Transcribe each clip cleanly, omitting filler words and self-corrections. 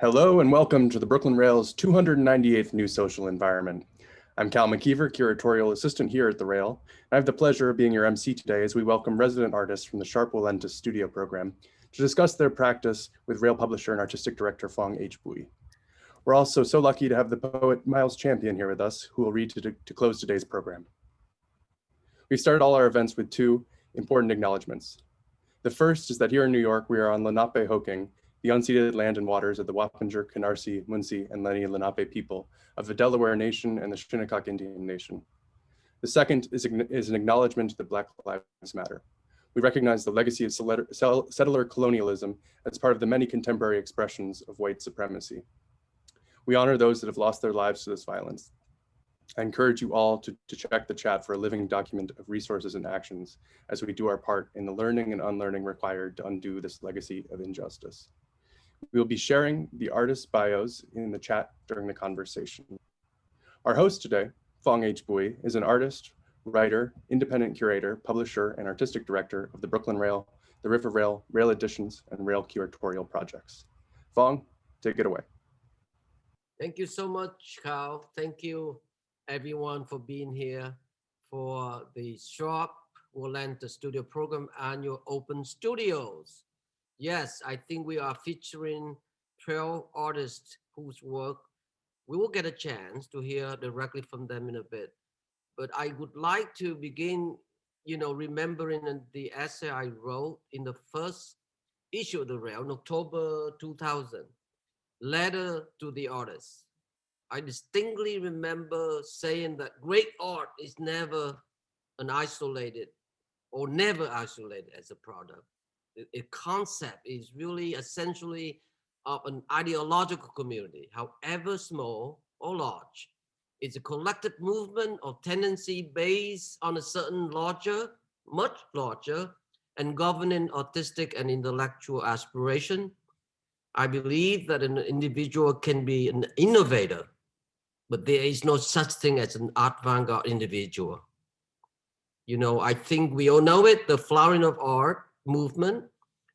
Hello and welcome to the Brooklyn Rail's 298th New Social Environment. I'm Cal McKeever, Curatorial Assistant here at the Rail. I have the pleasure of being your MC today as we welcome resident artists from the Sharpe-Walentas Studio Program to discuss their practice with Rail publisher and artistic director Phong Buhl. We're also so lucky to have the poet Miles Champion here with us, who will read to close today's program. We've started all our events with two important acknowledgements. The first is that here in New York, we are on Lenape-Hoking, the unceded land and waters of the Wappinger, Canarsie, Munsee, and Lenni Lenape people of the Delaware Nation and the Shinnecock Indian Nation. The second is an acknowledgement that Black Lives Matter. We recognize the legacy of settler colonialism as part of the many contemporary expressions of white supremacy. We honor those that have lost their lives to this violence. I encourage you all to check the chat for a living document of resources and actions as we do our part in the learning and unlearning required to undo this legacy of injustice. We will be sharing the artists' bios in the chat during the conversation. Our host today, Phong Buhl, is an artist, writer, independent curator, publisher, and artistic director of the Brooklyn Rail, the River Rail, Rail Editions, and Rail Curatorial projects. Phong, take it away. Thank you so much, Carl. Thank you, everyone, for being here for the Sharpe-Walentas Studio Program Annual Open Studios. Yes, I think we are featuring 12 artists whose work we will get a chance to hear directly from them in a bit. But I would like to begin, remembering the essay I wrote in the first issue of the Rail in October 2000, Letter to the Artists. I distinctly remember saying that great art is never isolated as a product. A concept is really essentially of an ideological community, however small or large. It's a collective movement or tendency based on a certain much larger and governing artistic and intellectual aspiration. I believe that an individual can be an innovator, but there is no such thing as an avant-garde individual. I think we all know it, the flowering of art movement,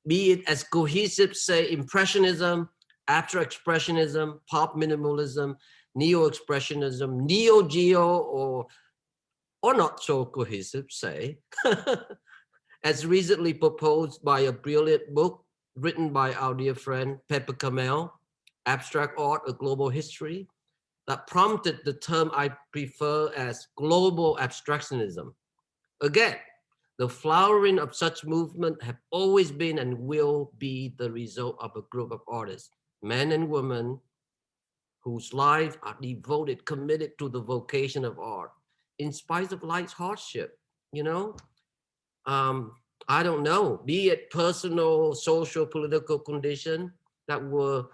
be it as cohesive, say, Impressionism, abstract expressionism, pop minimalism, neo-expressionism, neo-geo, or not so cohesive, say, as recently proposed by a brilliant book written by our dear friend Pepper Kamel, Abstract Art, A Global History, that prompted the term I prefer as global abstractionism. Again, the flowering of such movement have always been and will be the result of a group of artists, men and women, whose lives are devoted, committed to the vocation of art, in spite of life's hardship, I don't know, be it personal, social, political condition that were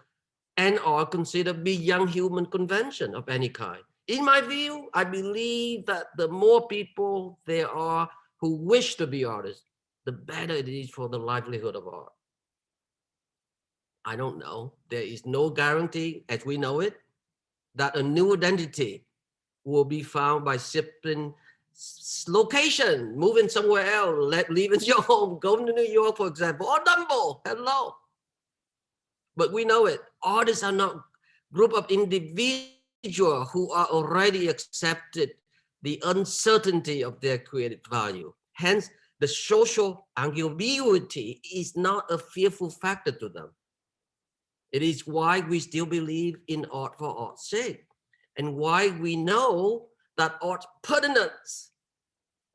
and are considered beyond human convention of any kind. In my view, I believe that the more people there are who wish to be artists, the better it is for the livelihood of art. I don't know. There is no guarantee, as we know it, that a new identity will be found by shifting location, moving somewhere else, leaving your home, going to New York, for example, or Dumbo, hello. But we know it. Artists are not a group of individuals who are already accepted the uncertainty of their creative value. Hence, the social ambiguity is not a fearful factor to them. It is why we still believe in art for art's sake, and why we know that art's pertinence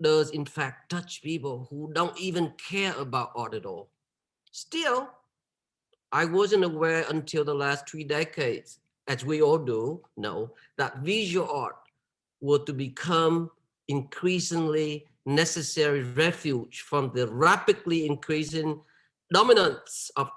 does in fact touch people who don't even care about art at all. Still, I wasn't aware until the last 3 decades, as we all do know, that visual art were to become increasingly necessary refuge from the rapidly increasing dominance of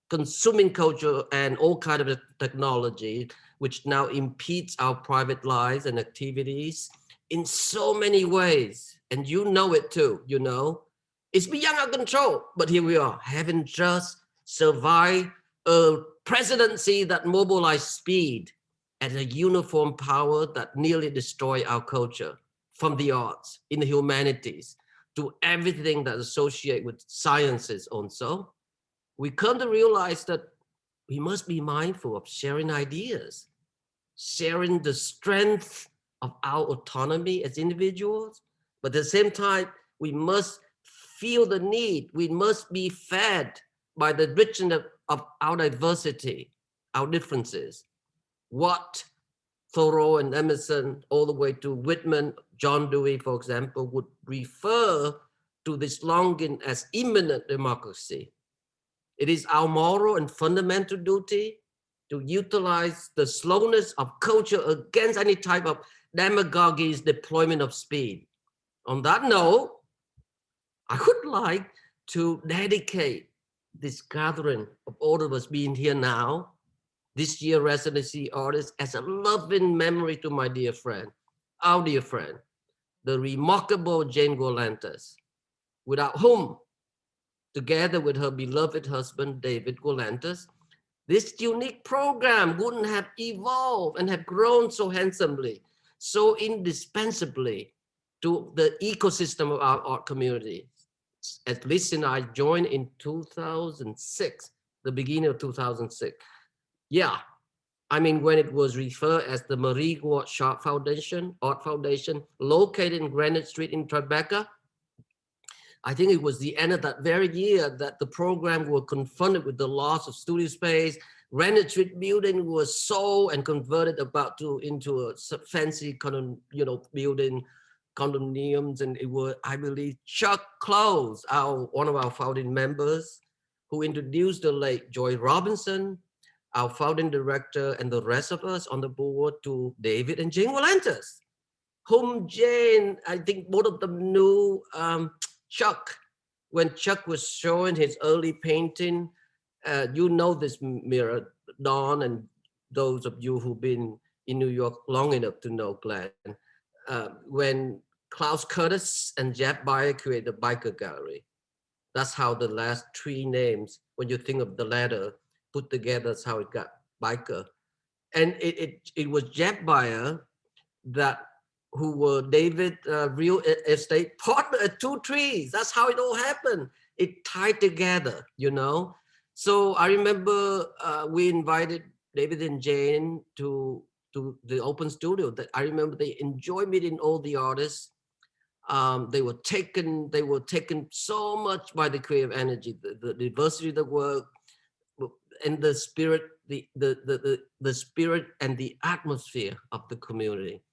consuming culture and all kinds of technology, which now impedes our private lives and activities in so many ways. And you know it too, It's beyond our control, but here we are, having just survived a presidency that mobilized speed as a uniform power that nearly destroyed our culture, from the arts, in the humanities, to everything that associates with sciences also. We come to realize that we must be mindful of sharing ideas, sharing the strength of our autonomy as individuals, but at the same time, we must feel the need, we must be fed by the richness of our diversity, our differences. What Thoreau and Emerson, all the way to Whitman, John Dewey, for example, would refer to this longing as immanent democracy. It is our moral and fundamental duty to utilize the slowness of culture against any type of demagogy's deployment of speed. On that note, I would like to dedicate this gathering of all of us being here now, this year residency artist, as a loving memory to my dear friend, our dear friend, the remarkable Jane Goldberg, without whom, together with her beloved husband, David Goldberg, this unique program wouldn't have evolved and have grown so handsomely, so indispensably to the ecosystem of our art community. At least and I joined in 2006, the beginning of 2006. Yeah, I mean, when it was referred as the Marie Gouault Sharpe Foundation, Art Foundation, located in Granite Street in Tribeca, I think it was the end of that very year that the program was confronted with the loss of studio space. Granite Street building was sold and converted into a fancy building, condominiums, and it was, I believe, Chuck Close, one of our founding members, who introduced the late Joy Robinson, our founding director, and the rest of us on the board to David and Jane Walentas, whom Jane, I think both of them knew Chuck. When Chuck was showing his early painting, you know this mirror, Don, and those of you who've been in New York long enough to know Glenn, when Klaus Curtis and Jeff Bayer created the Biker Gallery. That's how the last three names, when you think of the letter put together, that's how it got Biker. And it was Jeff Bayer who were David real estate partner at 2 Trees. That's how it all happened. It tied together, you know? So I remember we invited David and Jane to the open studio. That I remember they enjoyed meeting all the artists. They were taken so much by the creative energy, the diversity of the work, and the spirit, the spirit and the atmosphere of the community.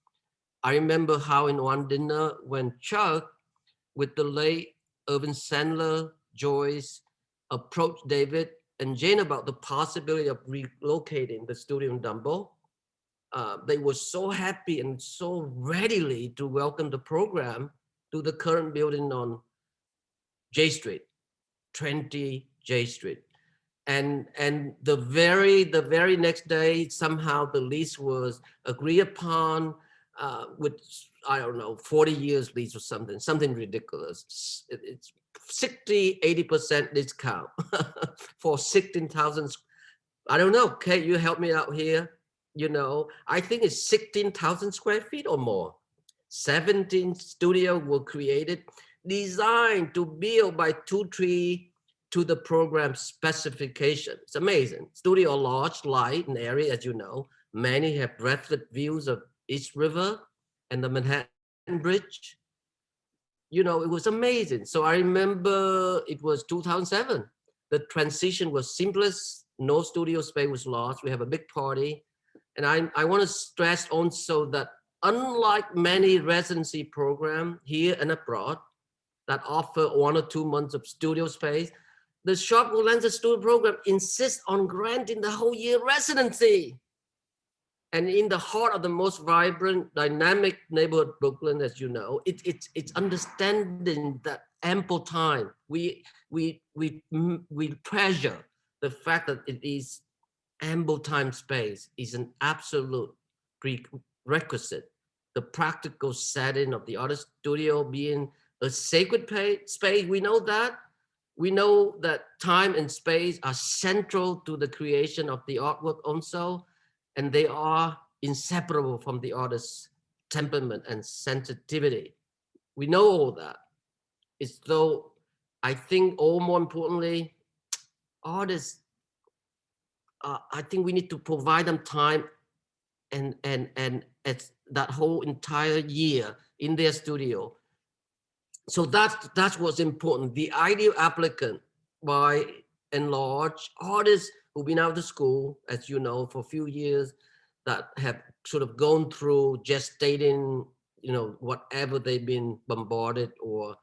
I remember how in one dinner when Chuck, with the late Irvin Sandler, Joyce, approached David and Jane about the possibility of relocating the studio in Dumbo, they were so happy and so readily to welcome the program to the current building on J Street, 20 J Street. And the very next day, somehow the lease was agreed upon with, I don't know, 40 years lease or something ridiculous. It's 60-80% discount for 16,000. I don't know. Can you help me out here? You know, I think it's 16,000 square feet or more. 17 studios were created, designed to build by 2 Trees to the program specification. It's amazing. Studio large, light, and airy, as you know. Many have breathless views of East River and the Manhattan Bridge. You know, it was amazing. So I remember it was 2007. The transition was seamless. No studio space was lost. We have a big party. And I want to stress also that unlike many residency programs here and abroad that offer 1 or 2 months of studio space, the Sharpe-Walentas Studio Program insists on granting the whole year residency. And in the heart of the most vibrant, dynamic neighborhood, Brooklyn, as you know, it's understanding that ample time. We treasure the fact that it is ample time space is an absolute prerequisite. The practical setting of the artist studio being a sacred space, we know that. We know that time and space are central to the creation of the artwork also, and they are inseparable from the artist's temperament and sensitivity. We know all that. It's though, I think all more importantly, artists I think we need to provide them time and it's that whole entire year in their studio. So that's what's important. The ideal applicant, by and large, artists who've been out of school, as you know, for a few years, that have sort of gone through gestating, whatever they've been bombarded or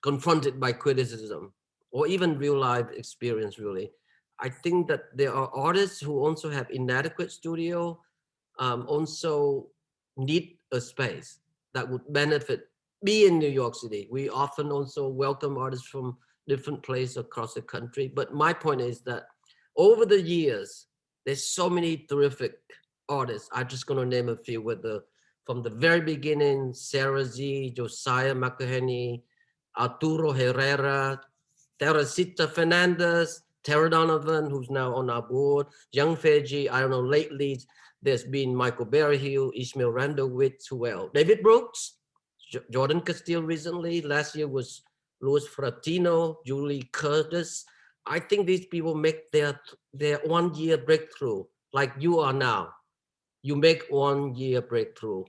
confronted by criticism, or even real life experience, really. I think that there are artists who also have inadequate studio, also need a space that would benefit me in New York City. We often also welcome artists from different places across the country. But my point is that over the years, there's so many terrific artists. I'm just going to name a few from the very beginning, Sarah Z, Josiah McElhenney, Arturo Herrera, Teresita Fernandez, Tara Donovan, who's now on our board, Young Feji. I don't know, lately there's been Michael Berryhill, Ishmael Randowitz, who else? David Brooks, Jordan Castile recently. Last year was Louis Fratino, Julie Curtis. I think these people make their 1 year breakthrough, like you are now. You make 1 year breakthrough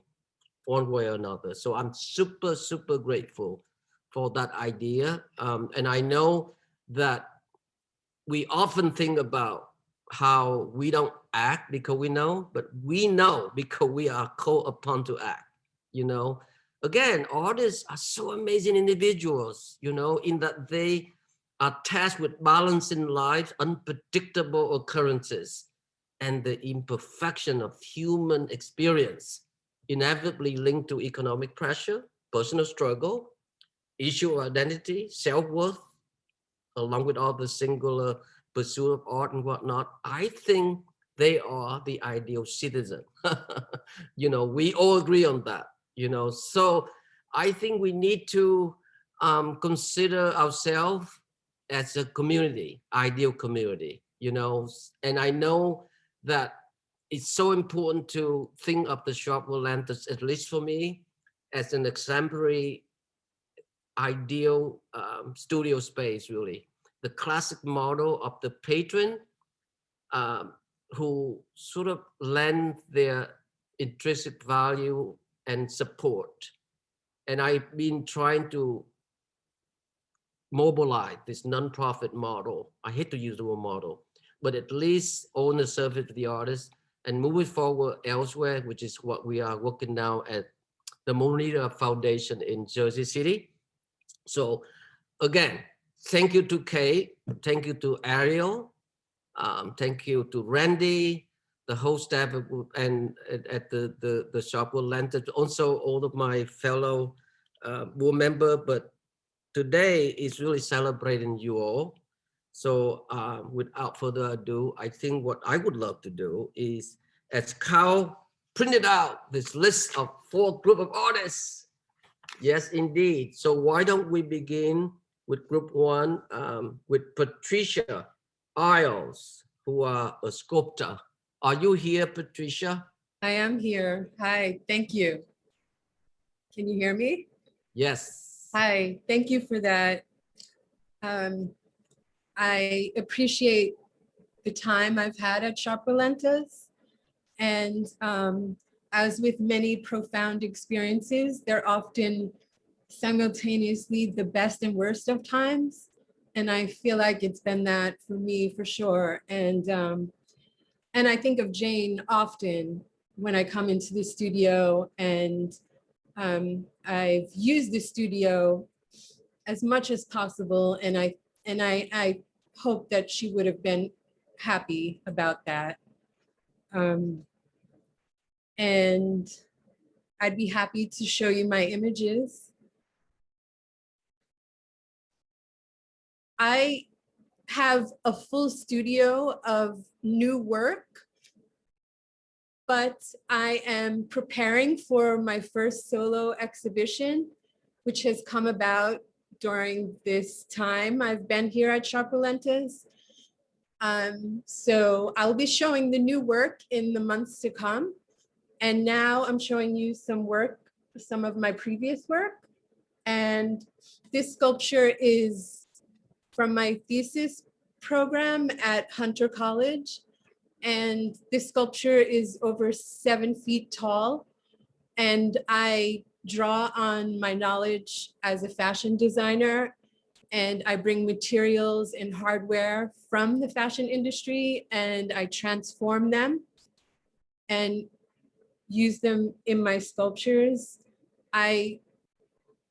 one way or another. So I'm super, super grateful for that idea. And I know that we often think about how we don't act because we know, but we know because we are called upon to act, Again, artists are so amazing individuals, in that they are tasked with balancing life, unpredictable occurrences, and the imperfection of human experience, inevitably linked to economic pressure, personal struggle, issue of identity, self-worth, along with all the singular pursuit of art and whatnot. I think they are the ideal citizen. We all agree on that, So I think we need to consider ourselves as a community, ideal community, And I know that it's so important to think of the Sharpe-Walentas, at least for me, as an exemplary ideal studio space, really. The classic model of the patron who sort of lend their intrinsic value and support. And I've been trying to mobilize this nonprofit model. I hate to use the word model, but at least own the service to the artist and move it forward elsewhere, which is what we are working now at the Monita Foundation in Jersey City. So again, thank you to Kay, thank you to Ariel, thank you to Randy, the whole staff and at the Sharpe-Walentas, also all of my fellow board member, but today is really celebrating you all. So without further ado, I think what I would love to do is, as Carl printed out this list of 4 group of artists. Yes, indeed. So why don't we begin with group 1 with Patricia Isles, who are a sculptor. Are you here, Patricia? I am here. Hi, thank you. Can you hear me? Yes. Hi, thank you for that. I appreciate the time I've had at Sharpe-Walentas, and as with many profound experiences, they're often simultaneously the best and worst of times. And I feel like it's been that for me, for sure. And I think of Jane often when I come into the studio, and I've used the studio as much as possible. And I hope that she would have been happy about that. And I'd be happy to show you my images. I have a full studio of new work, but I am preparing for my first solo exhibition, which has come about during this time I've been here at Sharpe-Walentas. So I'll be showing the new work in the months to come. And now I'm showing you some work, some of my previous work. And this sculpture is from my thesis program at Hunter College. And this sculpture is over 7 feet tall. And I draw on my knowledge as a fashion designer, and I bring materials and hardware from the fashion industry, and I transform them and use them in my sculptures. I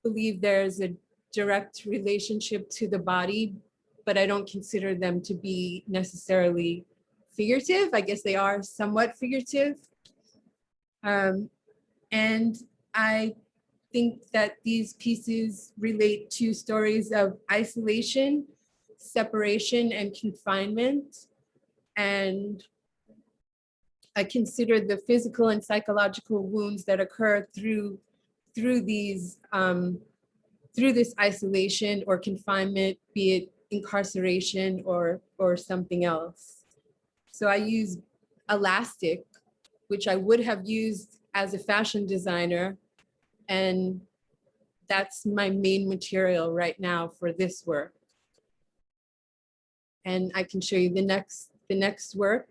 believe there's a direct relationship to the body, but I don't consider them to be necessarily figurative. I guess they are somewhat figurative. And I think that these pieces relate to stories of isolation, separation, and confinement. And I consider the physical and psychological wounds that occur through this isolation or confinement, be it incarceration or something else. So I use elastic, which I would have used as a fashion designer, and that's my main material right now for this work. And I can show you the next work.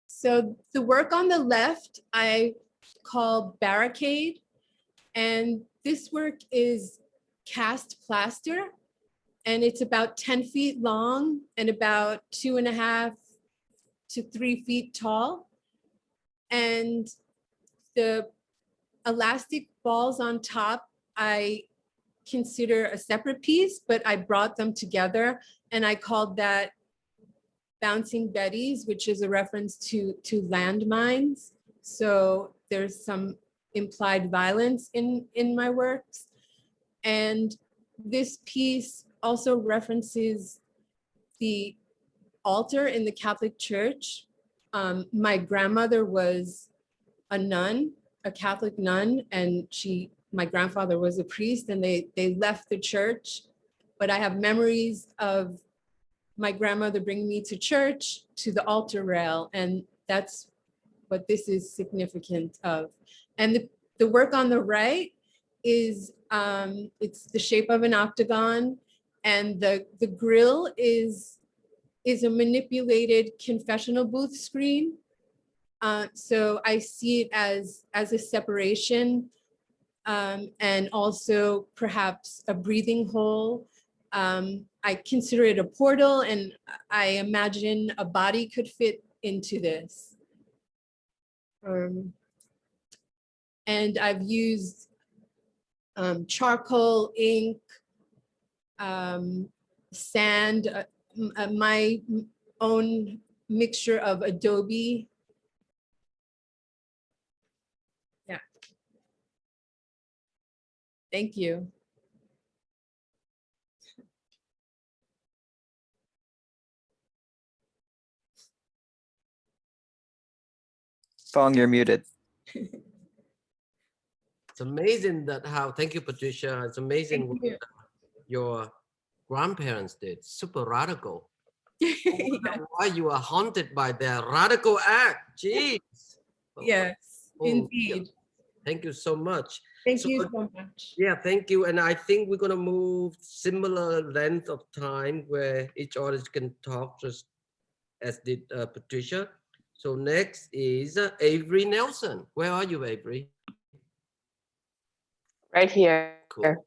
So the work on the left, I call barricade. And this work is cast plaster. And it's about 10 feet long and about 2.5 to 3 feet tall. And the elastic balls on top, I consider a separate piece, but I brought them together and I called that Bouncing Betties, which is a reference to landmines. So there's some implied violence in my works. And this piece also references the altar in the Catholic Church. My grandmother was a nun, a Catholic nun, and my grandfather was a priest, and they left the church. But I have memories of my grandmother bringing me to church, to the altar rail, and that's what this is significant of. And the work on the right is, it's the shape of an octagon, and the grill is a manipulated confessional booth screen. So I see it as a separation, and also perhaps a breathing hole. I consider it a portal, and I imagine a body could fit into this. And I've used charcoal, ink, sand, my own mixture of adobe. Yeah. Thank you. Phong, you're muted. It's amazing thank you, Patricia. It's amazing what your grandparents did. Super radical. Yeah. Why you are haunted by their radical act. Jeez. Yes, indeed. Thank you so much. Thank you so much. Yeah, thank you. And I think we're going to move similar length of time where each artist can talk, just as did Patricia. So next is Avery Nelson. Where are you, Avery? Right here. Cool.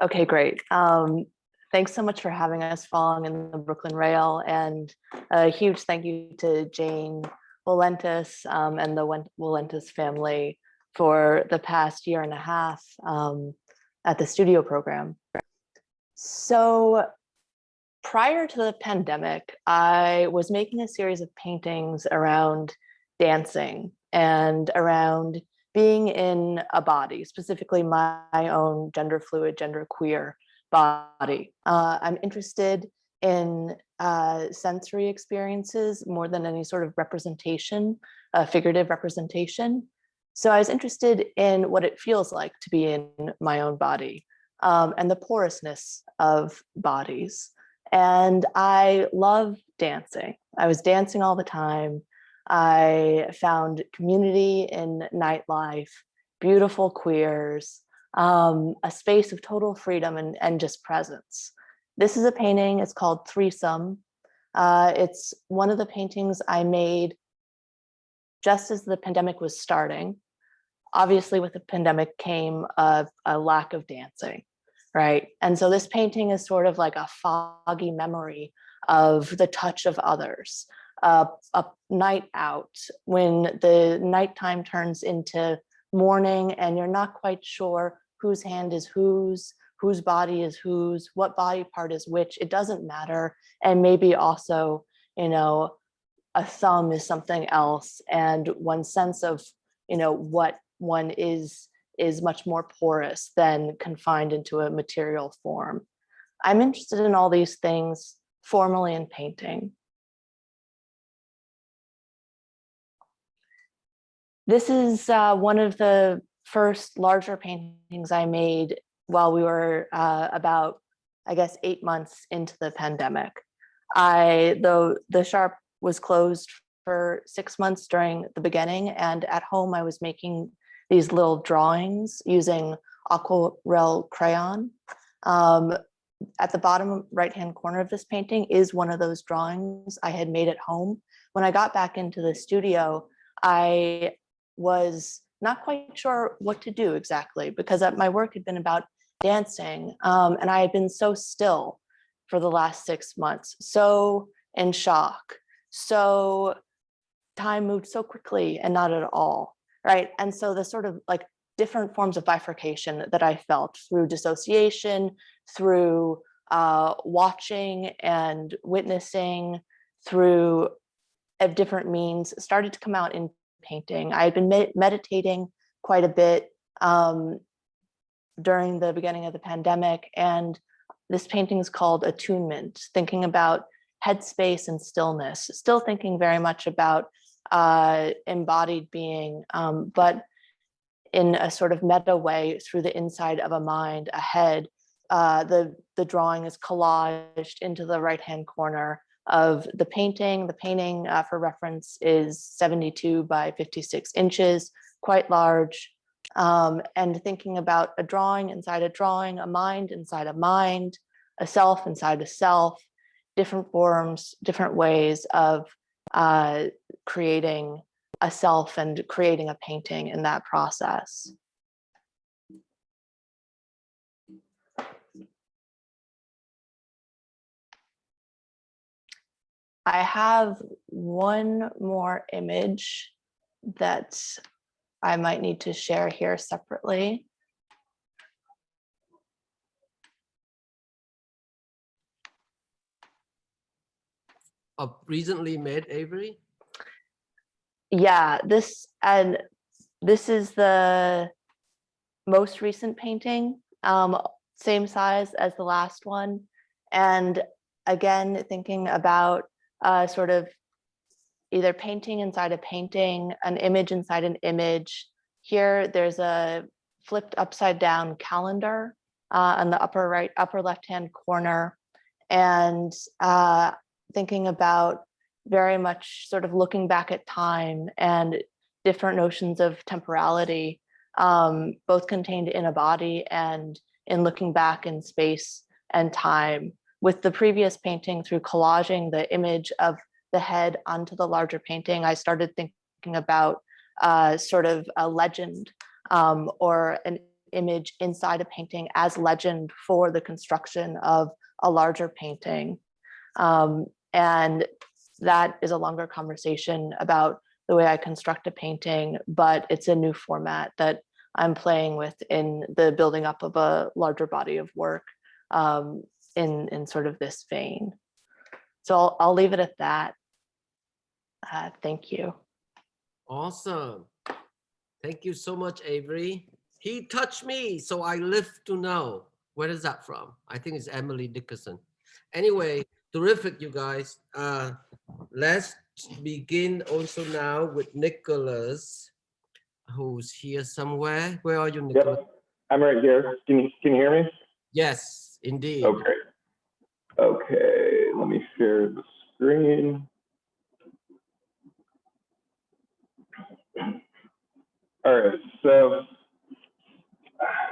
Okay, great. Thanks so much for having us, Phong, and the Brooklyn Rail, and a huge thank you to Jane Walentas and the Walentas family for the past 1.5 years at the studio program. So prior to the pandemic, I was making a series of paintings around dancing and around being in a body, specifically my own gender fluid, gender queer body. I'm interested in sensory experiences more than any sort of representation, figurative representation. So I was interested in what it feels like to be in my own body, and the porousness of bodies. And I love dancing. I was dancing all the time. I found community in nightlife, beautiful queers, a space of total freedom and just presence. This is a painting, it's called Threesome. It's one of the paintings I made just as the pandemic was starting. Obviously with the pandemic came a lack of dancing, right? And so this painting is sort of like a foggy memory of the touch of others, a night out when the nighttime turns into morning and you're not quite sure whose hand is whose body is whose, what body part is which, it doesn't matter. And maybe also, you know, a thumb is something else. And one sense of, you know, what one is much more porous than confined into a material form. I'm interested in all these things formally in painting. This is one of the first larger paintings I made while we were about, I guess, 8 months into the pandemic. Though the Sharpe was closed for 6 months during the beginning, and at home I was making these little drawings using aquarelle crayon. At the bottom right-hand corner of this painting is one of those drawings I had made at home. When I got back into the studio, I was not quite sure what to do exactly, because my work had been about dancing, and I had been so still for the last 6 months, so in shock. So time moved so quickly and not at all, right? And so the sort of like different forms of bifurcation that I felt through dissociation, through watching and witnessing, through different means started to come out in painting. I had been meditating quite a bit during the beginning of the pandemic, and this painting is called Attunement, thinking about headspace and stillness, still thinking very much about embodied being, but in a sort of meta way through the inside of a mind, a head. The drawing is collaged into the right-hand corner of the painting. The painting, for reference, is 72 by 56 inches, quite large. And thinking about a drawing inside a drawing, a mind inside a mind, a self inside a self, different forms, different ways of creating a self and creating a painting in that process. I have one more image that I might need to share here separately. Recently made, Avery? Yeah, this is the most recent painting, same size as the last one. And again, thinking about sort of either painting inside a painting, an image inside an image. Here, there's a flipped upside down calendar on the upper left-hand corner. And thinking about very much sort of looking back at time and different notions of temporality, both contained in a body and in looking back in space and time. With the previous painting, through collaging the image of the head onto the larger painting, I started thinking about sort of a legend or an image inside a painting as legend for the construction of a larger painting. And that is a longer conversation about the way I construct a painting, but it's a new format that I'm playing with in the building up of a larger body of work in sort of this vein. So I'll leave it at that. Thank you. Awesome. Thank you so much, Avery. He touched me, so I live to know. Where is that from? I think it's Emily Dickinson. Anyway, Terrific, you guys. Let's begin also now with Nicholas, who's here somewhere. Where are you, Nicholas? Yep, I'm right here. Can you hear me? Yes, indeed. Okay. Okay, let me share the screen. All right, so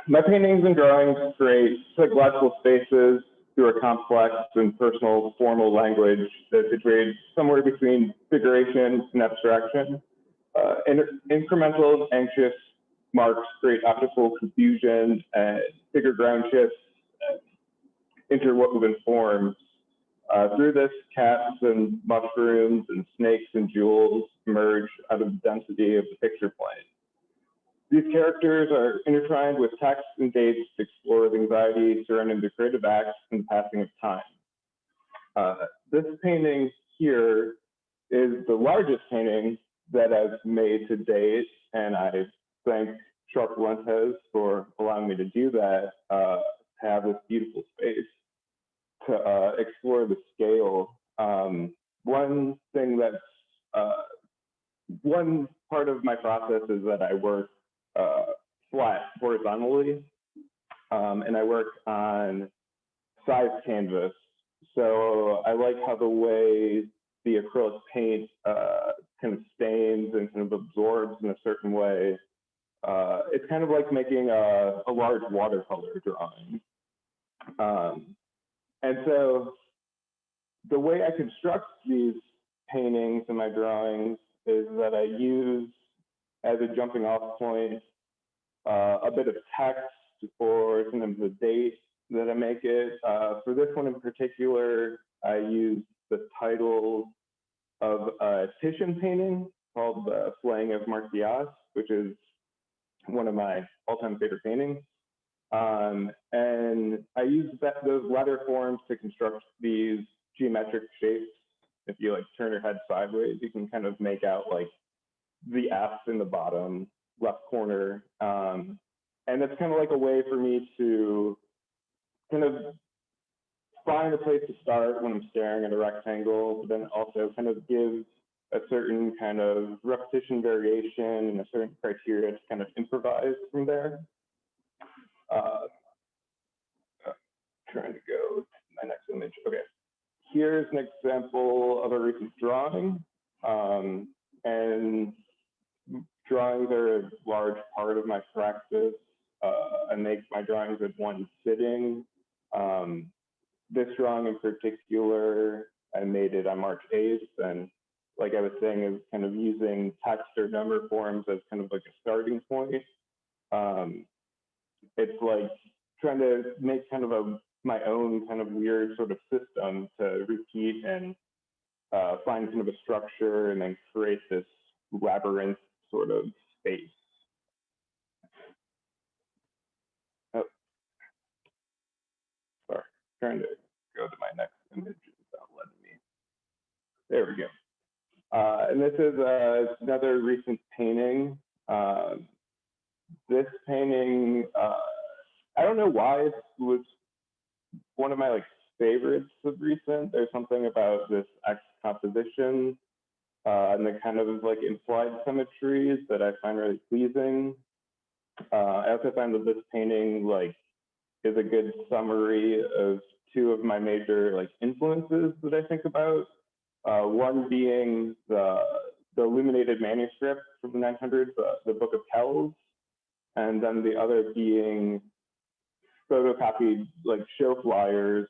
my paintings and drawings create psychological spaces through a complex and personal formal language that situates somewhere between figuration and abstraction. Incremental anxious marks create optical confusion and figure ground shifts, interwoven forms. Through this, cats and mushrooms and snakes and jewels emerge out of the density of the picture plane. These characters are intertwined with text and dates to explore the anxiety surrounding the creative acts and the passing of time. This painting here is the largest painting that I've made to date, and I thank Sharpe-Walentas for allowing me to do that, have this beautiful space to explore the scale. One thing that's, one part of my process is that I work flat horizontally, and I work on size canvas. So I like how the way the acrylic paint kind of stains and kind of absorbs in a certain way. It's kind of like making a large watercolor drawing. And so the way I construct these paintings and my drawings is that I use as a jumping off point a bit of text or sometimes the date that I make it. For this one in particular, I use the title of a Titian painting called The Flaying of Marsyas, which is one of my all-time favorite paintings. And I use those letter forms to construct these geometric shapes. If you like turn your head sideways, you can kind of make out like the F in the bottom left corner. And it's kind of like a way for me to kind of find a place to start when I'm staring at a rectangle, but then also kind of give a certain kind of repetition variation and a certain criteria to kind of improvise from there. Trying to go to my next image. Okay, here's an example of a recent drawing. And drawings are a large part of my practice. I make my drawings at one sitting. This drawing in particular, I made it on March 8th. And like I was saying, is kind of using text or number forms as kind of like a starting point. It's like trying to make kind of my own kind of weird sort of system to repeat and find kind of a structure and then create this labyrinth sort of space. Oh, sorry, trying to go to my next image without letting me. There we go. And this is another recent painting. This painting, I don't know why it was one of my like favorites of recent. There's something about this X composition and the kind of like implied symmetries that I find really pleasing. I also find that this painting like is a good summary of two of my major like influences that I think about. One being the illuminated manuscript from the 900s, the Book of Kells, and then the other being photocopied like show flyers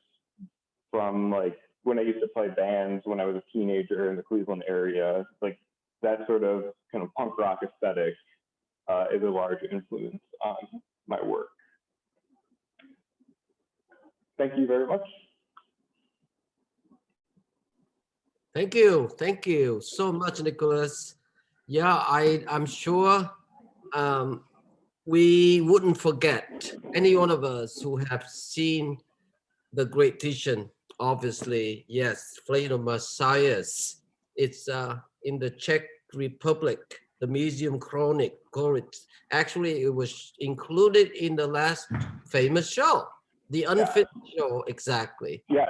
from like when I used to play bands when I was a teenager in the Cleveland area. Like that sort of kind of punk rock aesthetic is a large influence on my work. Thank you very much. Thank you so much, Nicholas. Yeah, I'm sure we wouldn't forget any one of us who have seen the great Titian. Obviously, yes, Flaying of Marsyas. It's in the Czech Republic, the Museum Chronic. Actually, it was included in the last famous show, The unfinished show, exactly. Yes,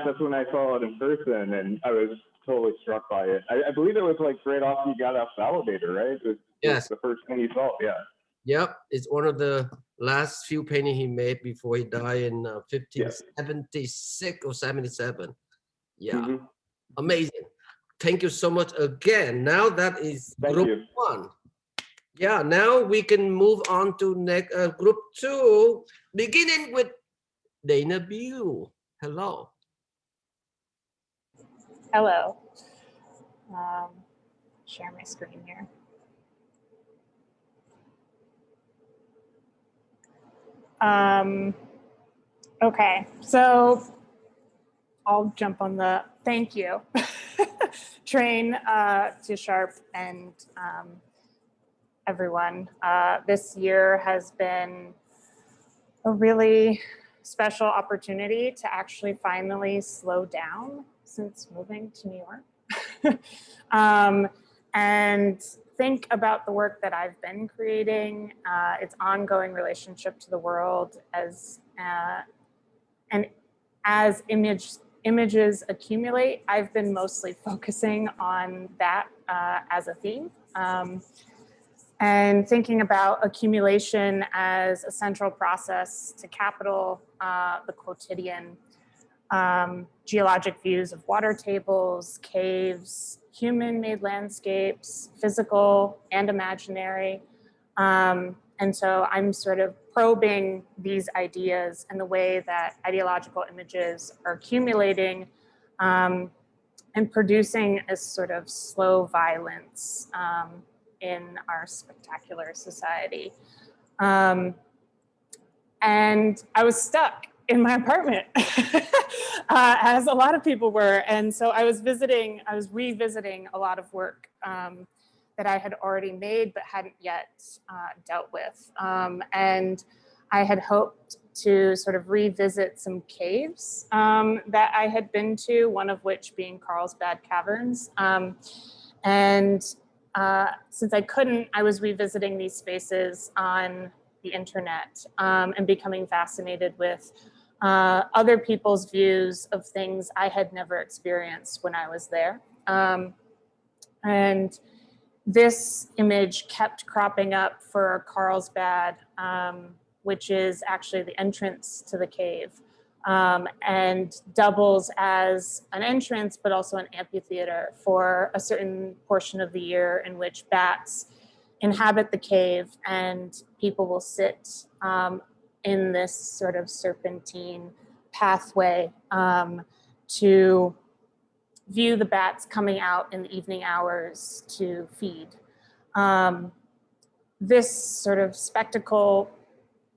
that's when I saw it in person, and I was totally struck by it. I believe it was like right off you got off the elevator, right? It was Yes. the first thing you saw, yeah. Yep, it's one of the last few paintings he made before he died in 1576 or 77. Yeah, amazing. Thank you so much again. Now that is group 1. Yeah, now we can move on to next group 2, beginning with Dana Buhl. Hello. Hello. Share my screen here. Okay, so I'll jump on the thank you train to Sharpe and everyone. This year has been a really special opportunity to actually finally slow down since moving to New York and think about the work that I've been creating, its ongoing relationship to the world and as images accumulate, I've been mostly focusing on that as a theme. And thinking about accumulation as a central process to capital the quotidian, geologic views of water tables, caves, human-made landscapes, physical and imaginary. And so I'm sort of probing these ideas and the way that ideological images are accumulating and producing a sort of slow violence in our spectacular society. And I was stuck in my apartment, as a lot of people were. And so I was revisiting a lot of work that I had already made but hadn't yet dealt with. And I had hoped to sort of revisit some caves that I had been to, one of which being Carlsbad Caverns. And since I couldn't, I was revisiting these spaces on the internet and becoming fascinated with other people's views of things I had never experienced when I was there. And this image kept cropping up for Carlsbad, which is actually the entrance to the cave, and doubles as an entrance, but also an amphitheater for a certain portion of the year in which bats inhabit the cave and people will sit in this sort of serpentine pathway to view the bats coming out in the evening hours to feed. This sort of spectacle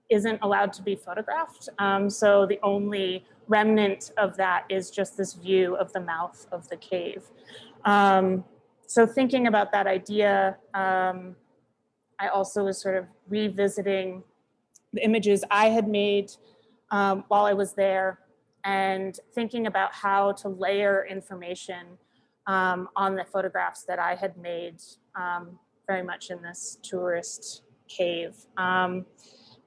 isn't allowed to be photographed. So the only remnant of that is just this view of the mouth of the cave. So thinking about that idea, I also was sort of revisiting the images I had made while I was there and thinking about how to layer information on the photographs that I had made very much in this tourist cave.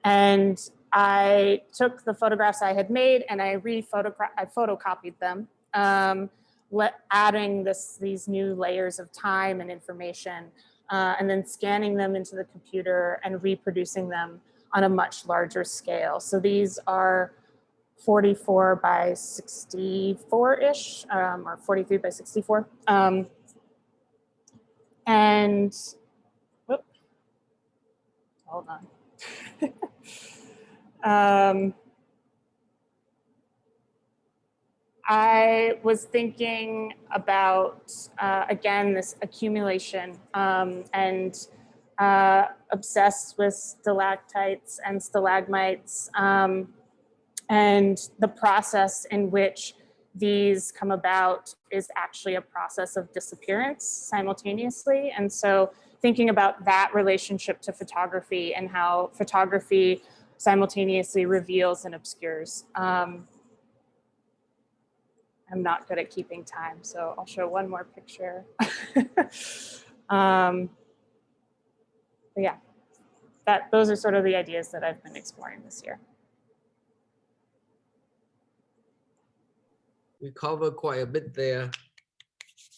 And I took the photographs I had made and I photocopied them, adding these new layers of time and information, and then scanning them into the computer and reproducing them on a much larger scale. So these are 44 by 64-ish, or 43 by 64. And, whoop, hold on. I was thinking about, again, this accumulation and obsessed with stalactites and stalagmites and the process in which these come about is actually a process of disappearance simultaneously. And so thinking about that relationship to photography and how photography simultaneously reveals and obscures. I'm not good at keeping time, so I'll show one more picture. But yeah, those are sort of the ideas that I've been exploring this year. we cover quite a bit there,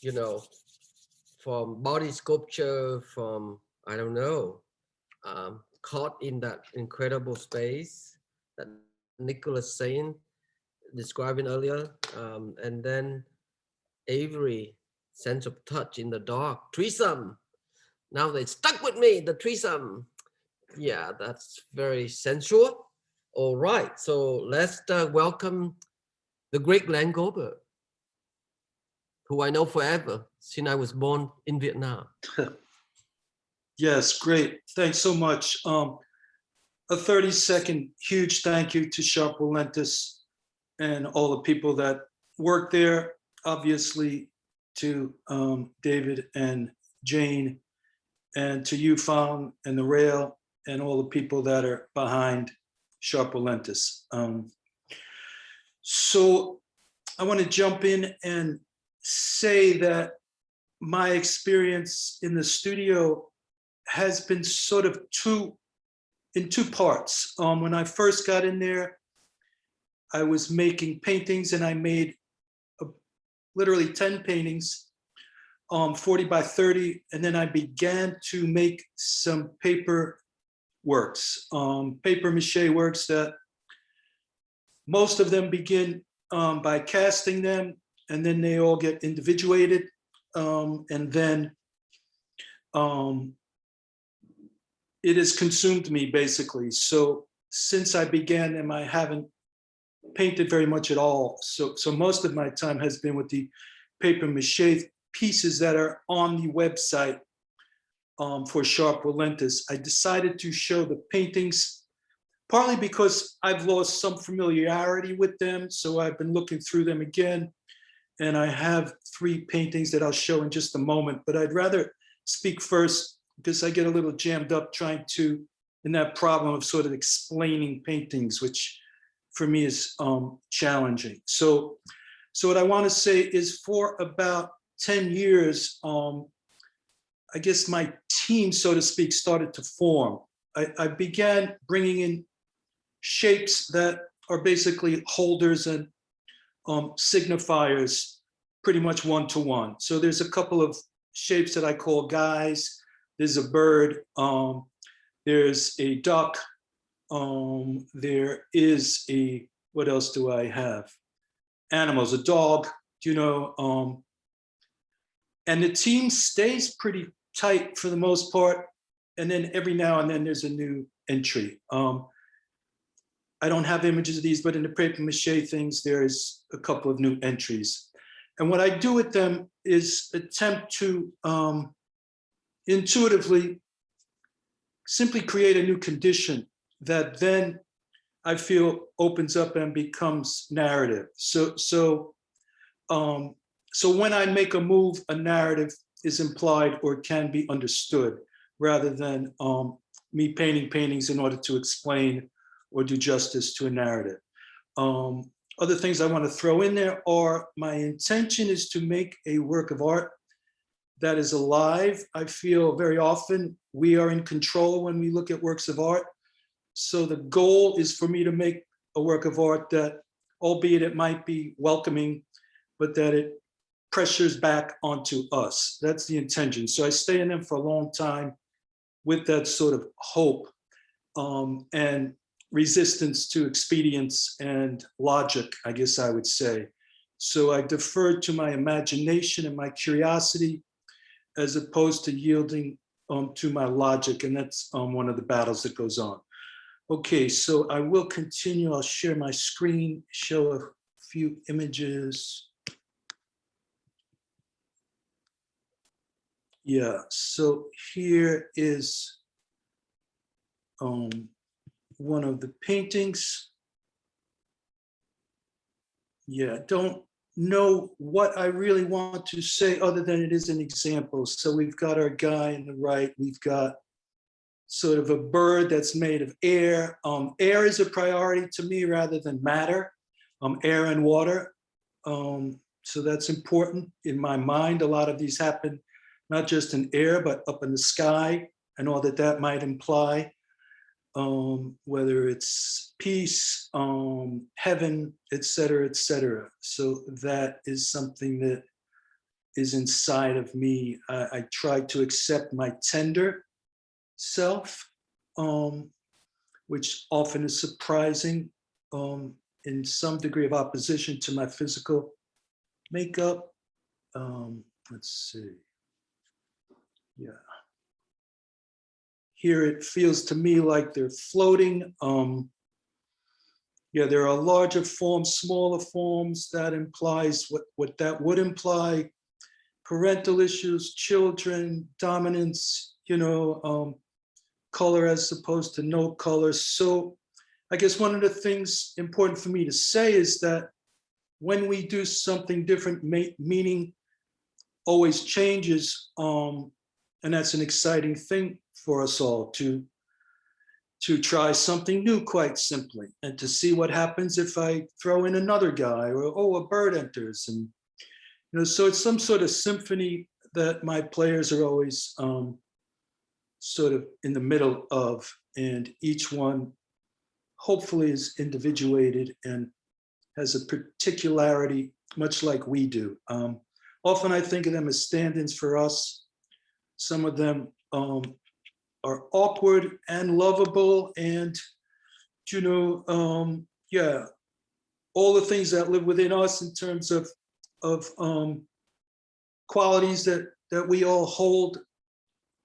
you know, from body sculpture, from, I don't know, caught in that incredible space that Nicholas saying, describing earlier, and then Avery, sense of touch in the dark, threesome. Now they stuck with me, the threesome. Yeah, that's very sensual. All right, so let's welcome the great Glenn Goldberg, who I know forever since I was born in Vietnam. Yes, great. Thanks so much. A 30-second huge thank you to Sharpe-Walentas and all the people that work there, obviously to David and Jane, and to you, Phong, and the Rail, and all the people that are behind Sharpe-Walentas. So I want to jump in and say that my experience in the studio has been sort of in two parts. When I first got in there, I was making paintings, and I made literally 10 paintings, 40 by 30, and then I began to make some paper works, paper mache works that most of them begin by casting them, and then they all get individuated, and then it has consumed me basically. So since I began them, I haven't painted very much at all. So most of my time has been with the paper mache pieces that are on the website for Sharpe-Walentas. I decided to show the paintings partly because I've lost some familiarity with them. So I've been looking through them again, and I have 3 paintings that I'll show in just a moment, but I'd rather speak first because I get a little jammed up trying to, in that problem of sort of explaining paintings, which for me is challenging. So what I want to say is, for about 10 years, I guess my team, so to speak, started to form. I began bringing in shapes that are basically holders and signifiers, pretty much one-to-one. So there's a couple of shapes that I call guys. There's a bird, there's a duck, there is a, what else do I have? Animals, a dog, you know, and the team stays pretty tight for the most part. And then every now and then there's a new entry. I don't have images of these, but in the paper mache things, there's a couple of new entries. And what I do with them is attempt to intuitively simply create a new condition that then I feel opens up and becomes narrative. So when I make a move, a narrative is implied or can be understood, rather than me painting paintings in order to explain or do justice to a narrative. Other things I want to throw in there are, my intention is to make a work of art that is alive. I feel very often we are in control when we look at works of art. So the goal is for me to make a work of art that, albeit it might be welcoming, but that it pressures back onto us. That's the intention. So I stay in them for a long time with that sort of hope and resistance to expedience and logic, I guess I would say. So I deferred to my imagination and my curiosity, as opposed to yielding to my logic. And that's one of the battles that goes on. Okay, so I will continue. I'll share my screen, show a few images. Yeah, so here is one of the paintings. Yeah, don't know what I really want to say other than it is an example. So we've got our guy on the right, we've got sort of a bird that's made of air. Air is a priority to me rather than matter, air and water. So that's important in my mind. A lot of these happen not just in air, but up in the sky and all that that might imply. whether it's peace, heaven, etc., etc. So that is something that is inside of me. I try to accept my tender self, which often is surprising, in some degree of opposition to my physical makeup. Let's see. Yeah. Here it feels to me like they're floating. Yeah, there are larger forms, smaller forms. That implies what that would imply. Parental issues, children, dominance, color as opposed to no color. So I guess one of the things important for me to say is that when we do something different, meaning always changes, and that's an exciting thing for us all to try something new, quite simply, and to see what happens if I throw in another guy, or a bird enters, and so it's some sort of symphony that my players are always sort of in the middle of, and each one hopefully is individuated and has a particularity, much like we do. Often I think of them as stand-ins for us. Some of them are awkward and lovable, and yeah, all the things that live within us in terms of qualities that we all hold.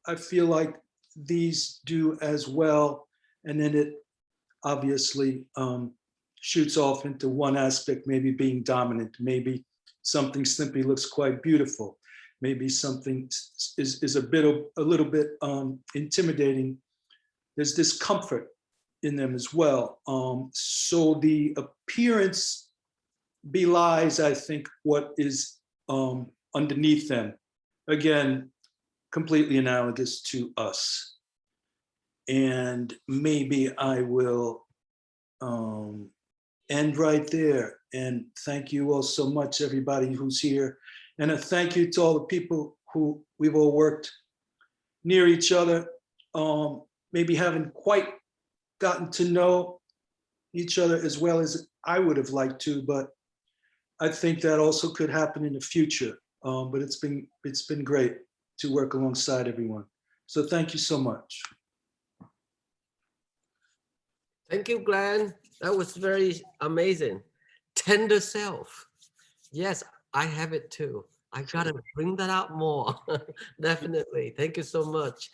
I feel like these do as well, and then it obviously shoots off into one aspect, maybe being dominant, maybe something simply looks quite beautiful, maybe something is a little bit intimidating. There's discomfort in them as well. So the appearance belies, I think, what is underneath them. Again, completely analogous to us. And maybe I will end right there. And thank you all so much, everybody who's here. And a thank you to all the people who we've all worked near each other, maybe haven't quite gotten to know each other as well as I would have liked to, but I think that also could happen in the future. But it's been great to work alongside everyone. So thank you so much. Thank you, Glenn. That was very amazing. Tender self. Yes, I have it too. I gotta bring that out more. Definitely. Thank you so much.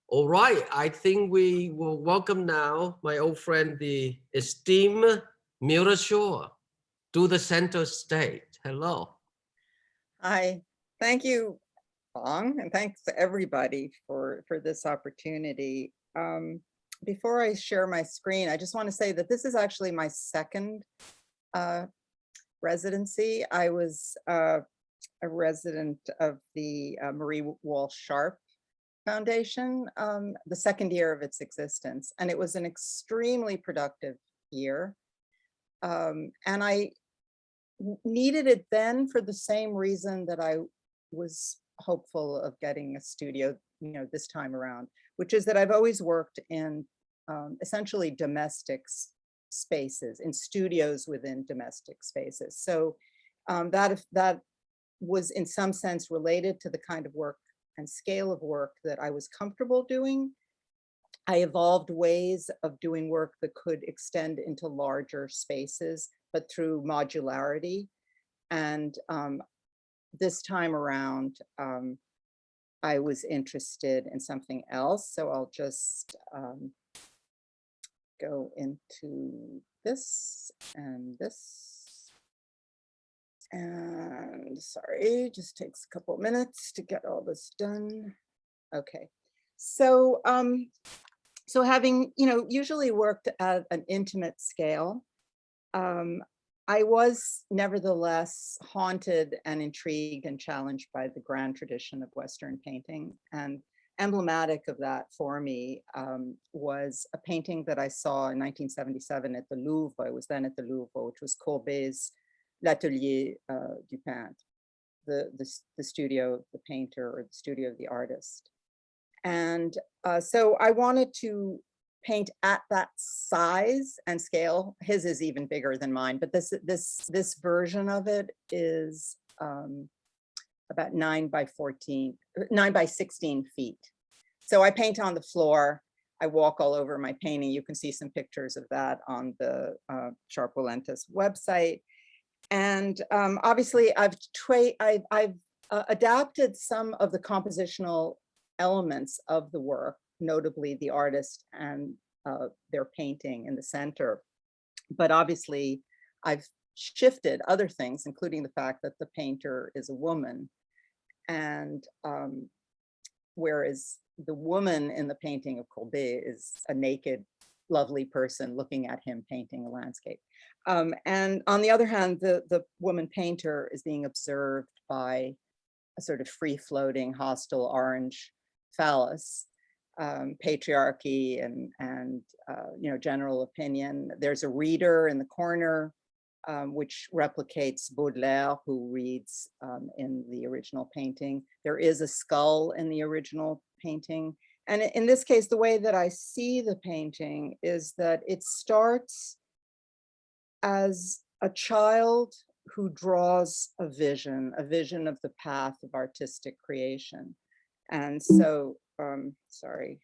All right, I think we will welcome now my old friend, the esteemed Mira Shaw, to the center stage. Hello. Hi, thank you, Phong, and thanks to everybody for this opportunity. Before I share my screen, I just want to say that this is actually my second residency. I was a resident of the Marie Walsh Sharpe Foundation, the second year of its existence, and it was an extremely productive year. And I needed it then for the same reason that I was hopeful of getting a studio, this time around, which is that I've always worked in essentially domestic spaces, in studios within domestic spaces. So that was in some sense related to the kind of work and scale of work that I was comfortable doing. I evolved ways of doing work that could extend into larger spaces, but through modularity. And this time around, I was interested in something else. So I'll just go into this and this. And sorry, just takes a couple minutes to get all this done. Okay, so so having usually worked at an intimate scale, I was nevertheless haunted and intrigued and challenged by the grand tradition of Western painting. And emblematic of that for me was a painting that I saw in 1977 at the Louvre. I was then at the Louvre, which was Courbet's L'Atelier du Peintre, the studio of the painter, or the studio of the artist. And so I wanted to paint at that size and scale. His is even bigger than mine, but this version of it is about 9 by 16 feet. So I paint on the floor. I walk all over my painting. You can see some pictures of that on the Sharpe-Walentas website. And obviously I've adapted some of the compositional elements of the work, notably the artist and their painting in the center. But obviously I've shifted other things, including the fact that the painter is a woman. And whereas the woman in the painting of Goldberg is a naked, lovely person looking at him painting a landscape. And on the other hand, the woman painter is being observed by a sort of free-floating, hostile orange phallus, patriarchy and general opinion. There's a reader in the corner, which replicates Baudelaire, who reads in the original painting. There is a skull in the original painting. And in this case, the way that I see the painting is that it starts as a child who draws a vision of the path of artistic creation. And so, sorry,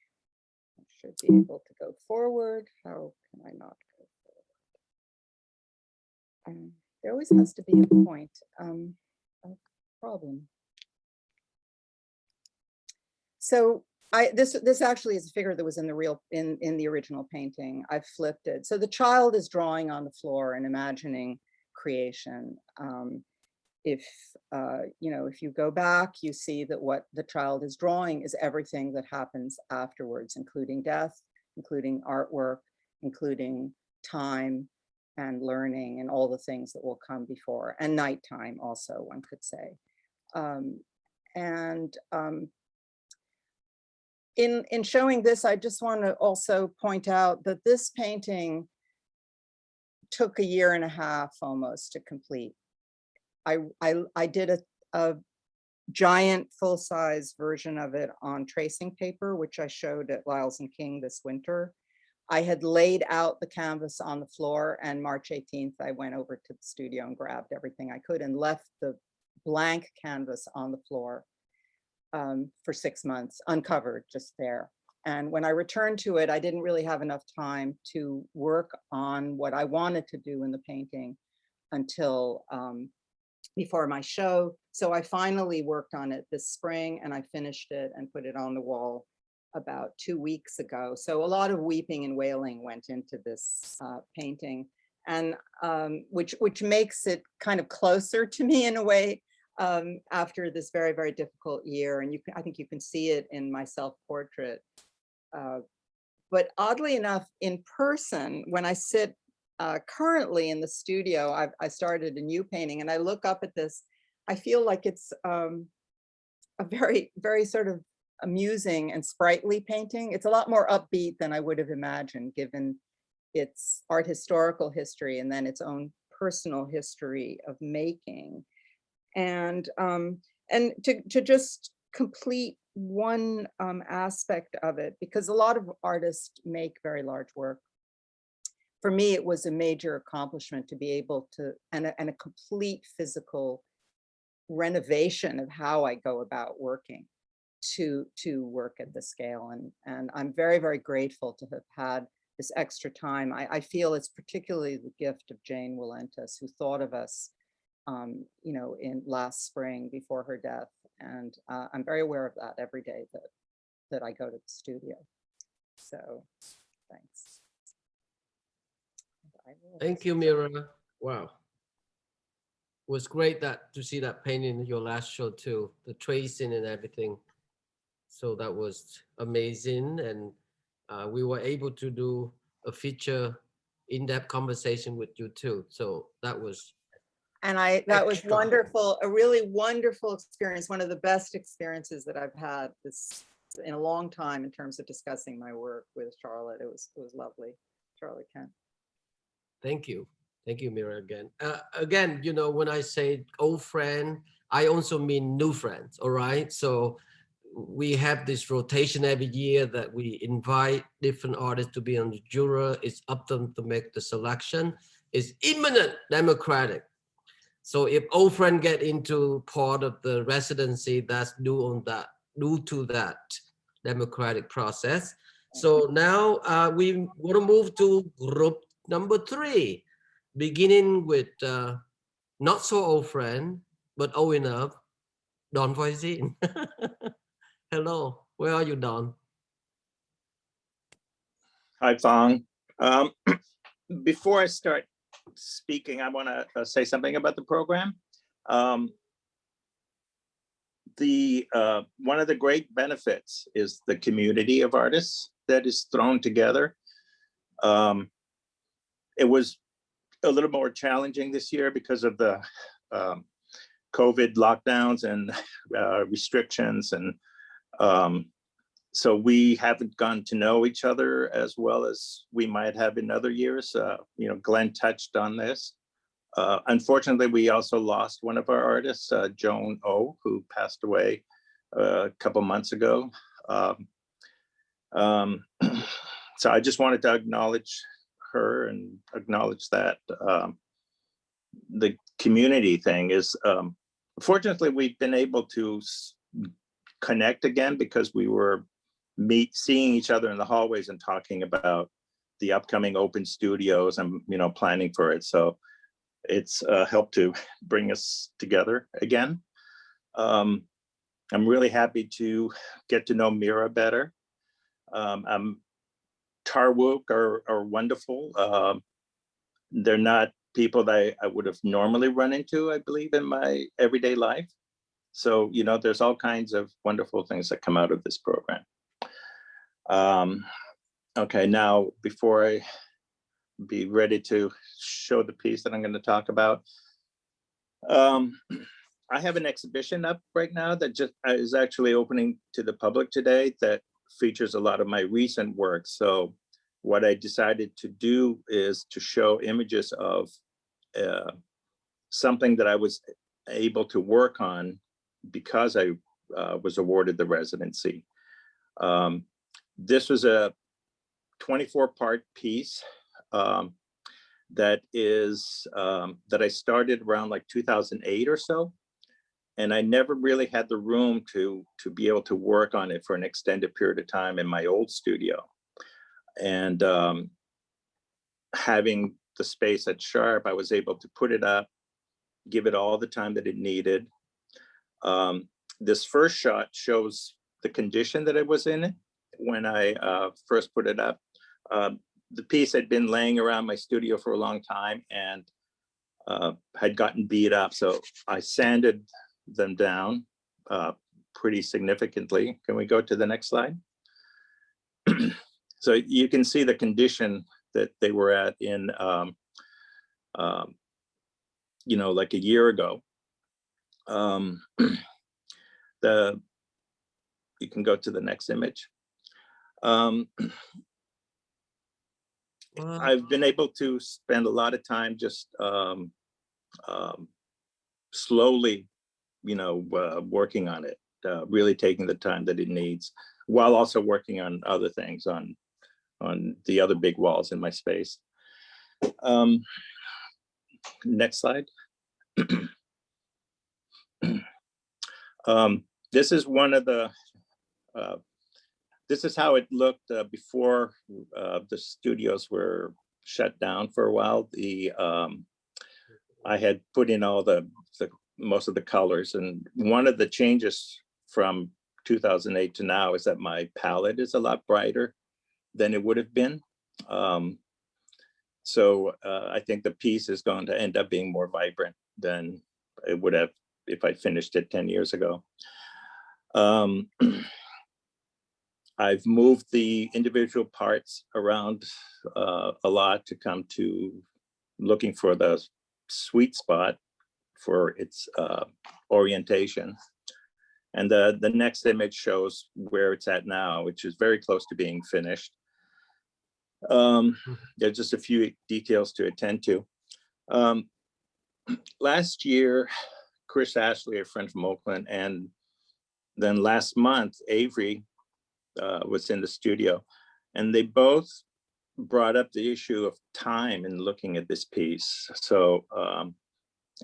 I should be able to go forward. How can I not go forward? There always has to be a point, a problem. So this actually is a figure that was in the original painting. I've flipped it. So the child is drawing on the floor and imagining creation. If you go back, you see that what the child is drawing is everything that happens afterwards, including death, including artwork, including time and learning and all the things that will come before, and nighttime also, one could say. In showing this, I just want to also point out that this painting took 1.5 years almost to complete. I did a giant full-size version of it on tracing paper, which I showed at Lyles and King this winter. I had laid out the canvas on the floor, and March 18th, I went over to the studio and grabbed everything I could and left the blank canvas on the floor for 6 months, uncovered, just there. And when I returned to it, I didn't really have enough time to work on what I wanted to do in the painting until before my show. So I finally worked on it this spring, and I finished it and put it on the wall about 2 weeks ago. So a lot of weeping and wailing went into this painting, and which makes it kind of closer to me in a way after this very, very difficult year. And I think you can see it in my self-portrait. But oddly enough, in person, when I sit currently in the studio, I started a new painting, and I look up at this, I feel like it's a very, very sort of amusing and sprightly painting. It's a lot more upbeat than I would have imagined, given its art historical history and then its own personal history of making. And to just complete one aspect of it, because a lot of artists make very large work. For me, it was a major accomplishment to be able to, and a complete physical renovation of how I go about working to work at the scale. And I'm very, very grateful to have had this extra time. I feel it's particularly the gift of Jane Walentas, who thought of us in last spring before her death. And I'm very aware of that every day that I go to the studio. So thanks. Thank you, Mira. Wow. It was great to see that painting in your last show too, the tracing and everything. So that was amazing. And we were able to do a feature in-depth conversation with you too. So that was that was wonderful, a really wonderful experience, one of the best experiences that I've had in a long time in terms of discussing my work with Charlotte. It was lovely, Charlotte Kent. Thank you. Thank you, Mira, again. Again, when I say old friend, I also mean new friends, all right? So we have this rotation every year that we invite different artists to be on the jury. It's up to them to make the selection. It's imminent democratic. So if old friend get into part of the residency, that's due to that democratic process. So now we want to move to group number 3, beginning with not so old friend, but old enough, Don Voisin. Hello, where are you, Don? Hi, Phong. Before I start speaking, I want to say something about the program. One of the great benefits is the community of artists that is thrown together. It was a little more challenging this year because of the COVID lockdowns and restrictions, and so we haven't gotten to know each other as well as we might have in other years. You know, Glenn touched on this. Unfortunately, we also lost one of our artists, Joan O, who passed away a couple months ago. So I just wanted to acknowledge her and acknowledge that the community thing is, fortunately, we've been able to connect again because we were seeing each other in the hallways and talking about the upcoming open studios and, you know, planning for it. So it's helped to bring us together again. I'm really happy to get to know Mira better. Tarwook are wonderful. They're not people that I would have normally run into, I believe, in my everyday life. So, you know, there's all kinds of wonderful things that come out of this program. Okay, now, before I be ready to show the piece that I'm going to talk about, I have an exhibition up right now that just is actually opening to the public today that features a lot of my recent work. So what I decided to do is to show images of something that I was able to work on because I was awarded the residency. This was a 24-part piece that I started around like 2008 or so. And I never really had the room to be able to work on it for an extended period of time in my old studio. And having the space at Sharpe, I was able to put it up, give it all the time that it needed. This first shot shows the condition that it was in when I first put it up. The piece had been laying around my studio for a long time and had gotten beat up. So I sanded them down pretty significantly. Can we go to the next slide? So you can see the condition that they were at in, you know, like a year ago. You can go to the next image. I've been able to spend a lot of time just slowly, you know, working on it, really taking the time that it needs, while also working on other things on the other big walls in my space. Next slide. This is one of the, this is how it looked before the studios were shut down for a while. I had put in all the most of the colors, and one of the changes from 2008 to now is that my palette is a lot brighter than it would have been. So I think the piece is going to end up being more vibrant than it would have if I finished it 10 years ago. I've moved the individual parts around a lot to come to looking for the sweet spot for its orientation. And the next image shows where it's at now, which is very close to being finished. There's just a few details to attend to. Last year, Chris Ashley, a friend from Oakland, and then last month, Avery was in the studio, and they both brought up the issue of time in looking at this piece. So,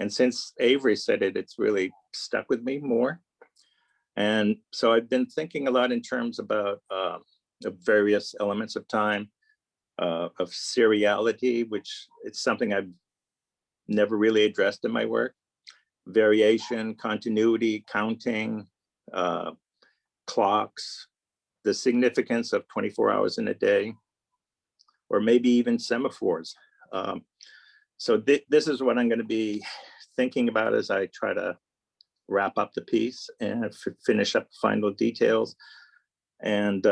and since Avery said it, it's really stuck with me more. And so I've been thinking a lot in terms about of various elements of time, of seriality, which it's something I've never really addressed in my work, variation, continuity, counting, clocks, the significance of 24 hours in a day, or maybe even semaphores. So this is what I'm going to be thinking about as I try to wrap up the piece and finish up the final details. And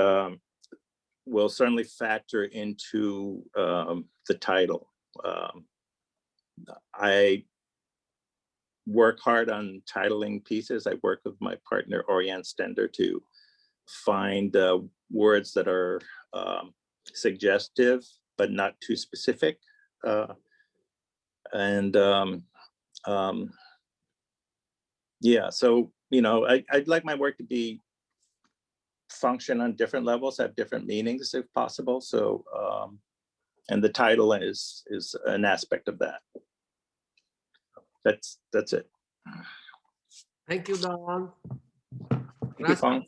will certainly factor into the title. I work hard on titling pieces. I work with my partner, Oriane Stender, to find words that are suggestive, but not too specific. Yeah, so, you know, I'd like my work to be function on different levels, have different meanings if possible. So, and the title is an aspect of that. That's it. Thank you, Don. Thank you, Phong.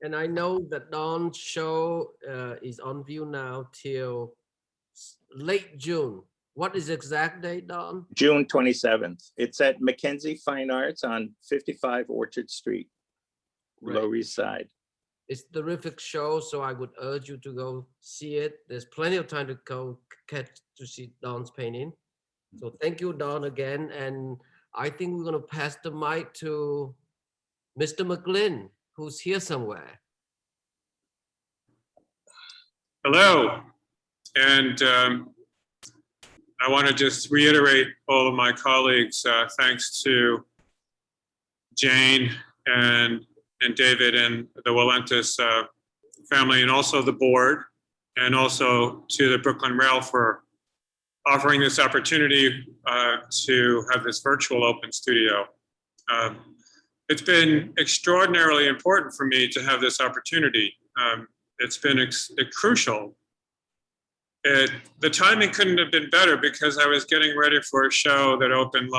And I know that Don's show is on view now till late June. What is the exact date, Don? June 27th. It's at Mackenzie Fine Arts on 55 Orchard Street, Right. Lower East Side. It's a terrific show, so I would urge you to go see it. There's plenty of time to go to see Don's painting. So thank you, Don, again. And I think we're going to pass the mic to Mr. McGlynn, who's here somewhere. Hello, and I want to just reiterate all of my colleagues' thanks to Jane and David and the Walentas family, and also the board, and also to the Brooklyn Rail for offering this opportunity to have this virtual open studio. It's been extraordinarily important for me to have this opportunity. It's been crucial. The timing couldn't have been better because I was getting ready for a show that opened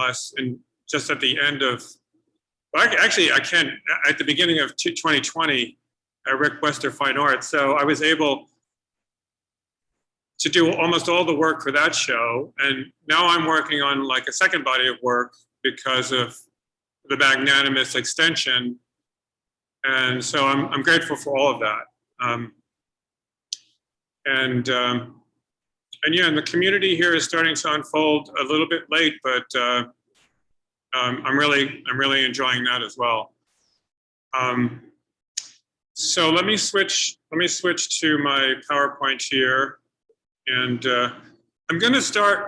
just at the end of, well, actually I can't, at the beginning of 2020 at Rick Wester Fine Arts. So I was able to do almost all the work for that show. And now I'm working on like a second body of work because of the magnanimous extension. And so I'm grateful for all of that. And yeah, and the community here is starting to unfold a little bit late, but I'm really enjoying that as well. So let me switch to my PowerPoint here, and I'm gonna start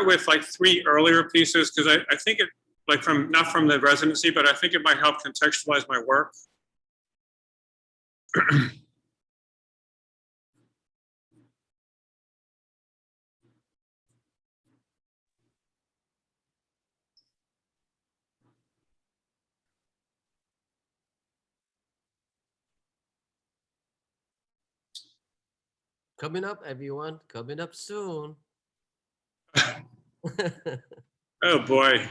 with like 3 earlier pieces because I think it, like not from the residency, but I think it might help contextualize my work. Coming up, everyone. Coming up soon. Oh boy.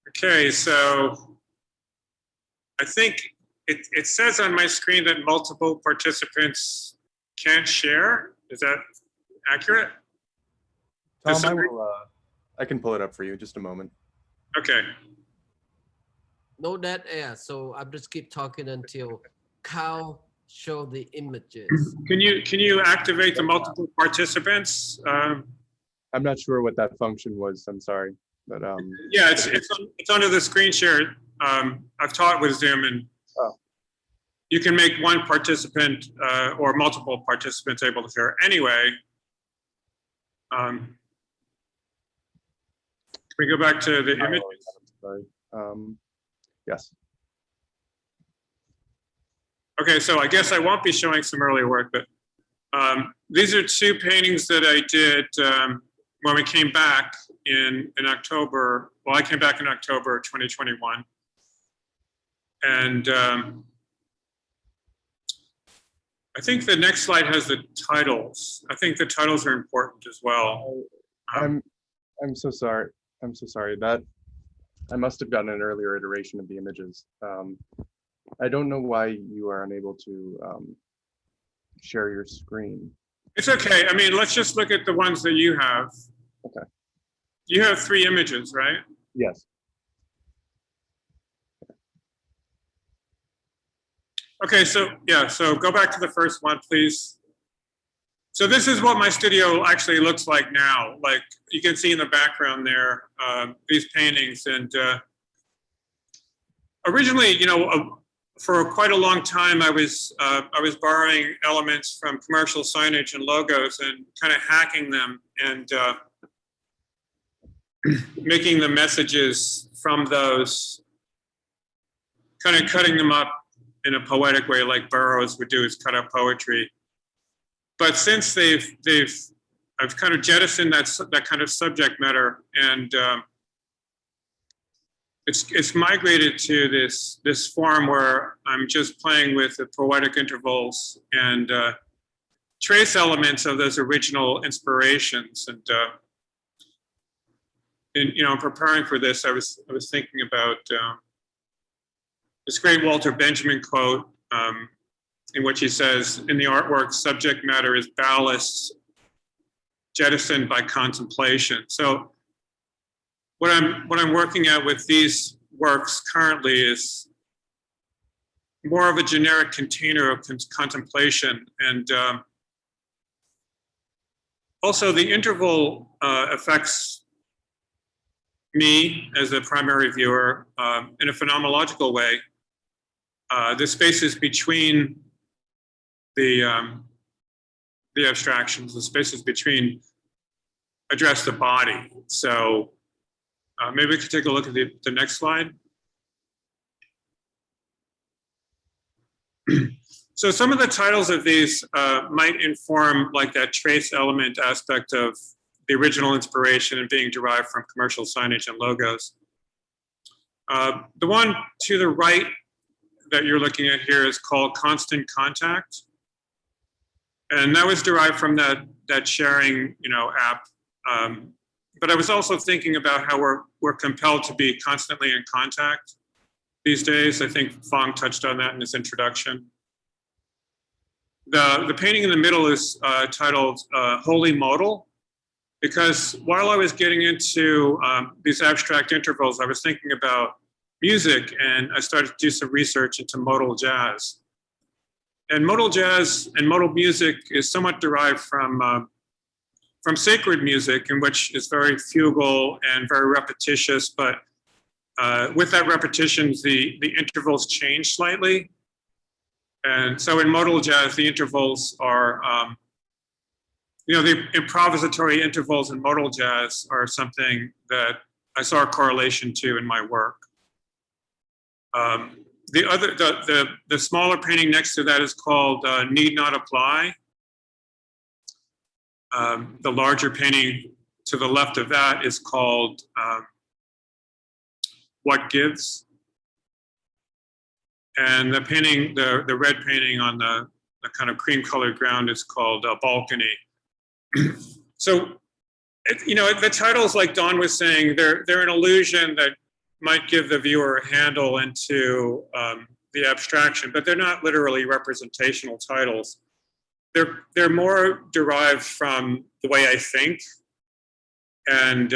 Okay, so I think it says on my screen that multiple participants can't share. Is that accurate? Tom, I can pull it up for you. Just a moment. Okay. No dead air, so I'll just keep talking until Kyle show the images. Can you activate the multiple participants? I'm not sure what that function was. I'm sorry, but yeah, it's under the screen share. I've taught with Zoom, and you can make one participant or multiple participants able to share. Anyway, can we go back to the images? Sorry. Yes. Okay, so I guess I won't be showing some earlier work, but these are 2 paintings that I did when we came back in October. Well, I came back in October 2021. And I think the next slide has the titles. I think the titles are important as well. I'm so sorry. I'm so sorry that I must have gotten an earlier iteration of the images. I don't know why you are unable to share your screen. It's okay. I mean, let's just look at the ones that you have. Okay. You have 3 images, right? Yes. Okay, so yeah, so go back to the first one, please. So this is what my studio actually looks like now. Like you can see in the background there, these paintings. And originally, you know, for quite a long time, I was borrowing elements from commercial signage and logos and kind of hacking them and making the messages from those, kind of cutting them up in a poetic way, like Burroughs would do, is cut up poetry. But since I've kind of jettisoned that kind of subject matter, and it's migrated to this form where I'm just playing with the poetic intervals and trace elements of those original inspirations. And you know, preparing for this, I was thinking about this great Walter Benjamin quote, in which he says, in the artwork, subject matter is ballast jettisoned by contemplation. So what I'm working at with these works currently is more of a generic container of contemplation. And also the interval affects me as the primary viewer in a phenomenological way. The spaces between the abstractions, the spaces between address the body. So maybe we could take a look at the next slide. So some of the titles of these might inform like that trace element aspect of the original inspiration and being derived from commercial signage and logos. The one to the right that you're looking at here is called Constant Contact. And that was derived from that sharing, you know, app. But I was also thinking about how we're compelled to be constantly in contact these days. I think Phong touched on that in his introduction. The painting in the middle is titled Holy Modal, because while I was getting into these abstract intervals, I was thinking about music, and I started to do some research into modal jazz. And modal jazz and modal music is somewhat derived from sacred music, in which is very fugal and very repetitious, but with that repetition, the intervals change slightly. And so in modal jazz, the intervals are, you know, the improvisatory intervals in modal jazz are something that I saw a correlation to in my work. The smaller painting next to that is called Need Not Apply. The larger painting to the left of that is called What Gives. And the painting, the red painting on the kind of cream colored ground is called Balcony. So, you know, the titles, like Don was saying, they're an illusion that might give the viewer a handle into the abstraction, but they're not literally representational titles. They're more derived from the way I think. And,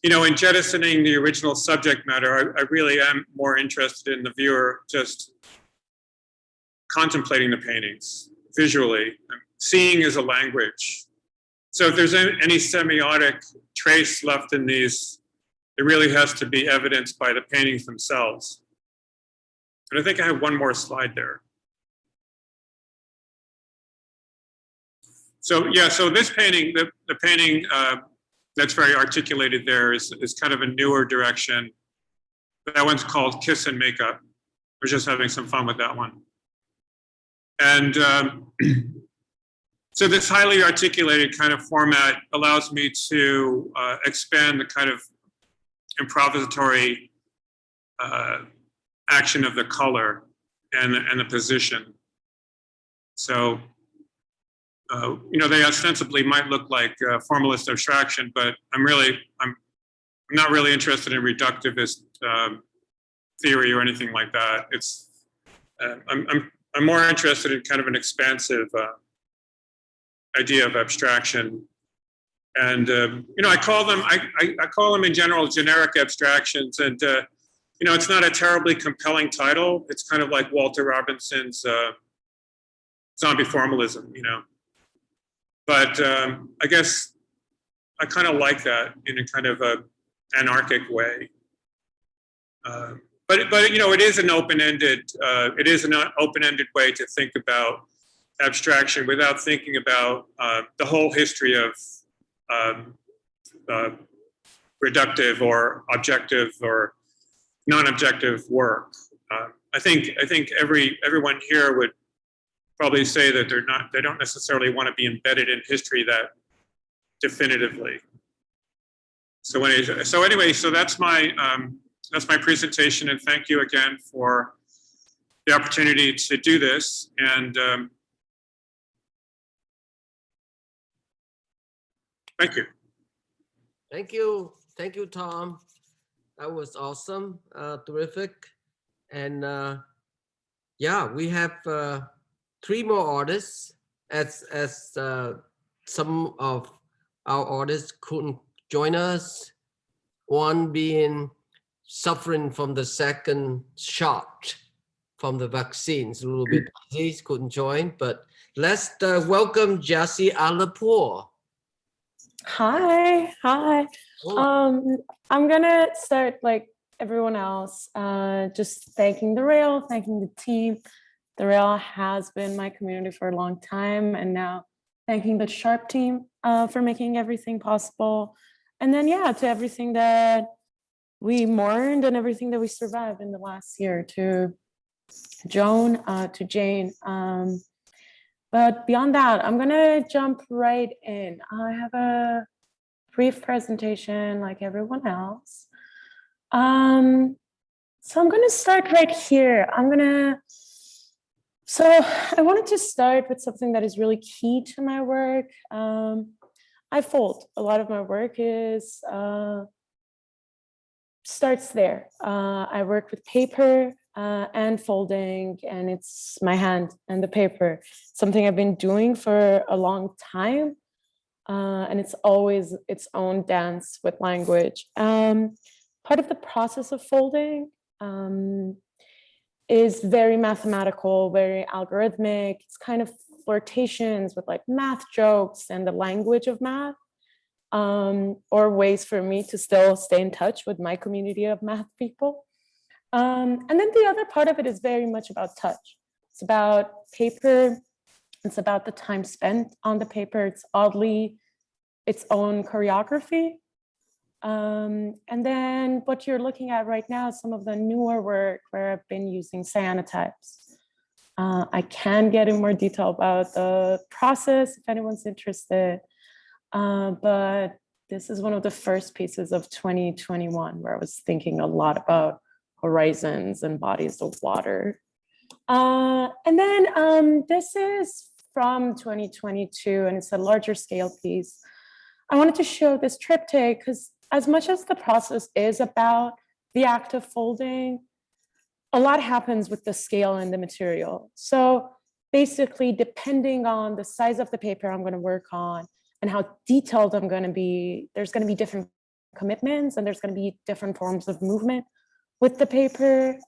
you know, in jettisoning the original subject matter, I really am more interested in the viewer just contemplating the paintings visually. Seeing is a language. So if there's any semiotic trace left in these, it really has to be evidenced by the paintings themselves. And I think I have one more slide there. So yeah, so this painting, the painting that's very articulated there is kind of a newer direction. That one's called Kiss and Makeup. We're just having some fun with that one. And so this highly articulated kind of format allows me to expand the kind of improvisatory action of the color and the position. So, they ostensibly might look like formalist abstraction, but I'm not really interested in reductivist theory or anything like that. It's I'm more interested in kind of an expansive idea of abstraction, and I call them in general generic abstractions, and it's not a terribly compelling title. It's kind of like Walter Robinson's zombie formalism, but I guess I kind of like that in a kind of a anarchic way. But it is an open-ended way to think about abstraction without thinking about the whole history of reductive or objective or non-objective work. I think everyone here would probably say that they don't necessarily want to be embedded in history that definitively. So that's my presentation, and thank you again for the opportunity to do this. And thank you. Thank you, Tom. That was awesome, terrific. And yeah, we have 3 more artists, as some of our artists couldn't join us. One being suffering from the second shot from the vaccines, a little bit busy, couldn't join, but let's welcome Jassy Alapour. Hi. Oh. I'm gonna start like everyone else, just thanking the Rail, thanking the team. The Rail has been my community for a long time, and now thanking the Sharpe team for making everything possible. And then, yeah, to everything that we mourned and everything that we survived in the last year, to Joan, to Jane. But beyond that, I'm gonna jump right in. I have a brief presentation like everyone else. So I'm gonna start right here. So I wanted to start with something that is really key to my work. I fold. A lot of my work starts there. I work with paper and folding, and it's my hand and the paper, something I've been doing for a long time. And it's always its own dance with language. Part of the process of folding is very mathematical, very algorithmic. It's kind of flirtations with like math jokes and the language of math, or ways for me to still stay in touch with my community of math people. And then the other part of it is very much about touch. It's about paper. It's about the time spent on the paper. It's oddly its own choreography. And then what you're looking at right now is some of the newer work where I've been using cyanotypes. I can get in more detail about the process if anyone's interested. But this is one of the first pieces of 2021 where I was thinking a lot about horizons and bodies of water. And then this is from 2022, and it's a larger scale piece. I wanted to show this triptych because as much as the process is about the act of folding, a lot happens with the scale and the material. So basically, depending on the size of the paper I'm going to work on and how detailed I'm going to be, there's going to be different commitments, and there's going to be different forms of movement with the paper.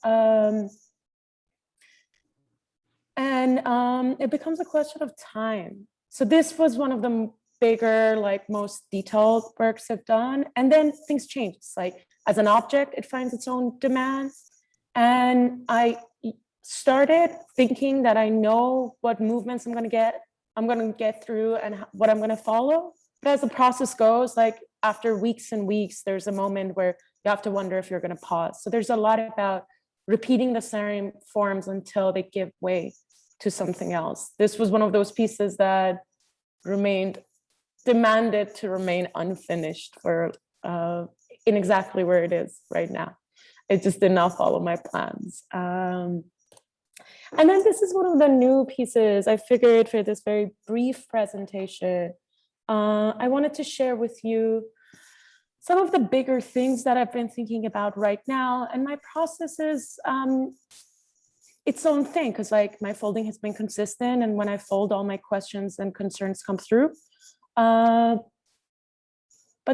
And it becomes a question of time. So this was one of the bigger, like most detailed works I've done. And then things change. It's like as an object, it finds its own demands. And I started thinking that I know what movements I'm going to get through and what I'm going to follow. But as the process goes, like after weeks and weeks, there's a moment where you have to wonder if you're going to pause. So there's a lot about repeating the same forms until they give way to something else. This was one of those pieces that demanded to remain unfinished for in exactly where it is right now. It just did not follow my plans. And then this is one of the new pieces I figured for this very brief presentation. I wanted to share with you some of the bigger things that I've been thinking about right now. And my process is its own thing, because like my folding has been consistent, and when I fold, all my questions and concerns come through. But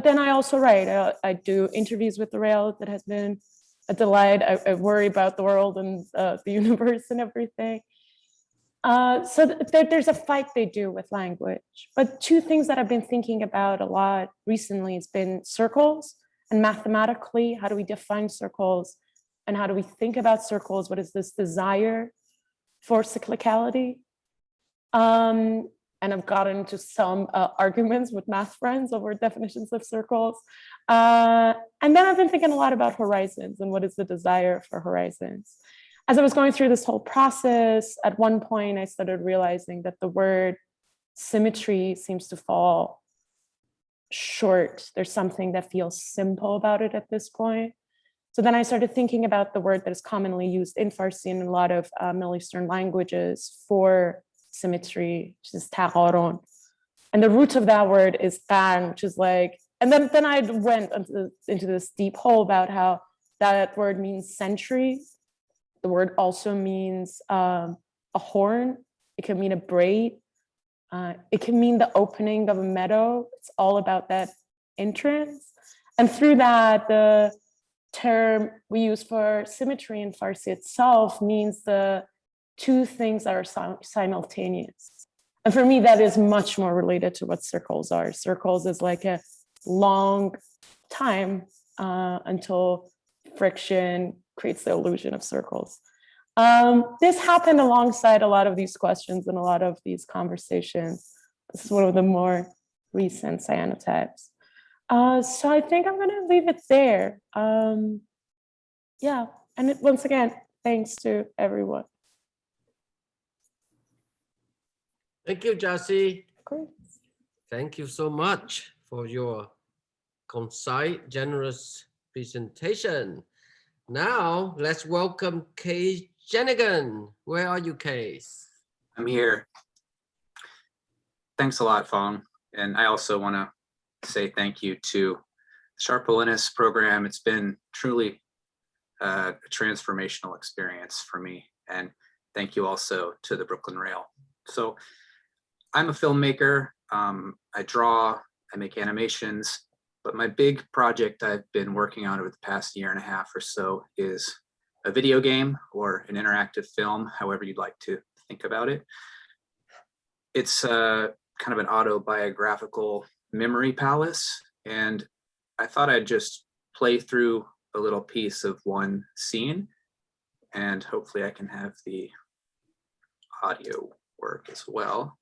then I also write. I do interviews with the Rail that has been a delight. I worry about the world and the universe and everything. So there's a fight they do with language. But two things that I've been thinking about a lot recently has been circles, and mathematically, how do we define circles, and how do we think about circles? What is this desire for cyclicality? And I've gotten into some arguments with math friends over definitions of circles. And then I've been thinking a lot about horizons and what is the desire for horizons. As I was going through this whole process, at one point I started realizing that the word symmetry seems to fall short. There's something that feels simple about it at this point. So then I started thinking about the word that is commonly used in Farsi and in a lot of Middle Eastern languages for symmetry, which is taharon. And the root of that word is tan, which is like, and then I went into this deep hole about how that word means century. The word also means a horn. It can mean a braid. It can mean the opening of a meadow. It's all about that entrance. And through that, the term we use for symmetry in Farsi itself means the two things that are simultaneous. And for me, that is much more related to what circles are. Circles is like a long time until friction creates the illusion of circles. This happened alongside a lot of these questions and a lot of these conversations. This is one of the more recent cyanotypes. So I think I'm gonna leave it there. Yeah, and once again, thanks to everyone. Thank you, Jassy. Great. Thank you so much for your concise, generous presentation. Now, let's welcome Kay Jenigan. Where are you, Kay? I'm here. Thanks a lot, Phong. And I also want to say thank you to the Sharpe-Walentas program. It's been truly a transformational experience for me. And thank you also to the Brooklyn Rail. So I'm a filmmaker. I draw, I make animations, but my big project I've been working on over the past year and a half or so is a video game or an interactive film, however you'd like to think about it. It's kind of an autobiographical memory palace, and I thought I'd just play through a little piece of one scene, and hopefully I can have the audio work as well.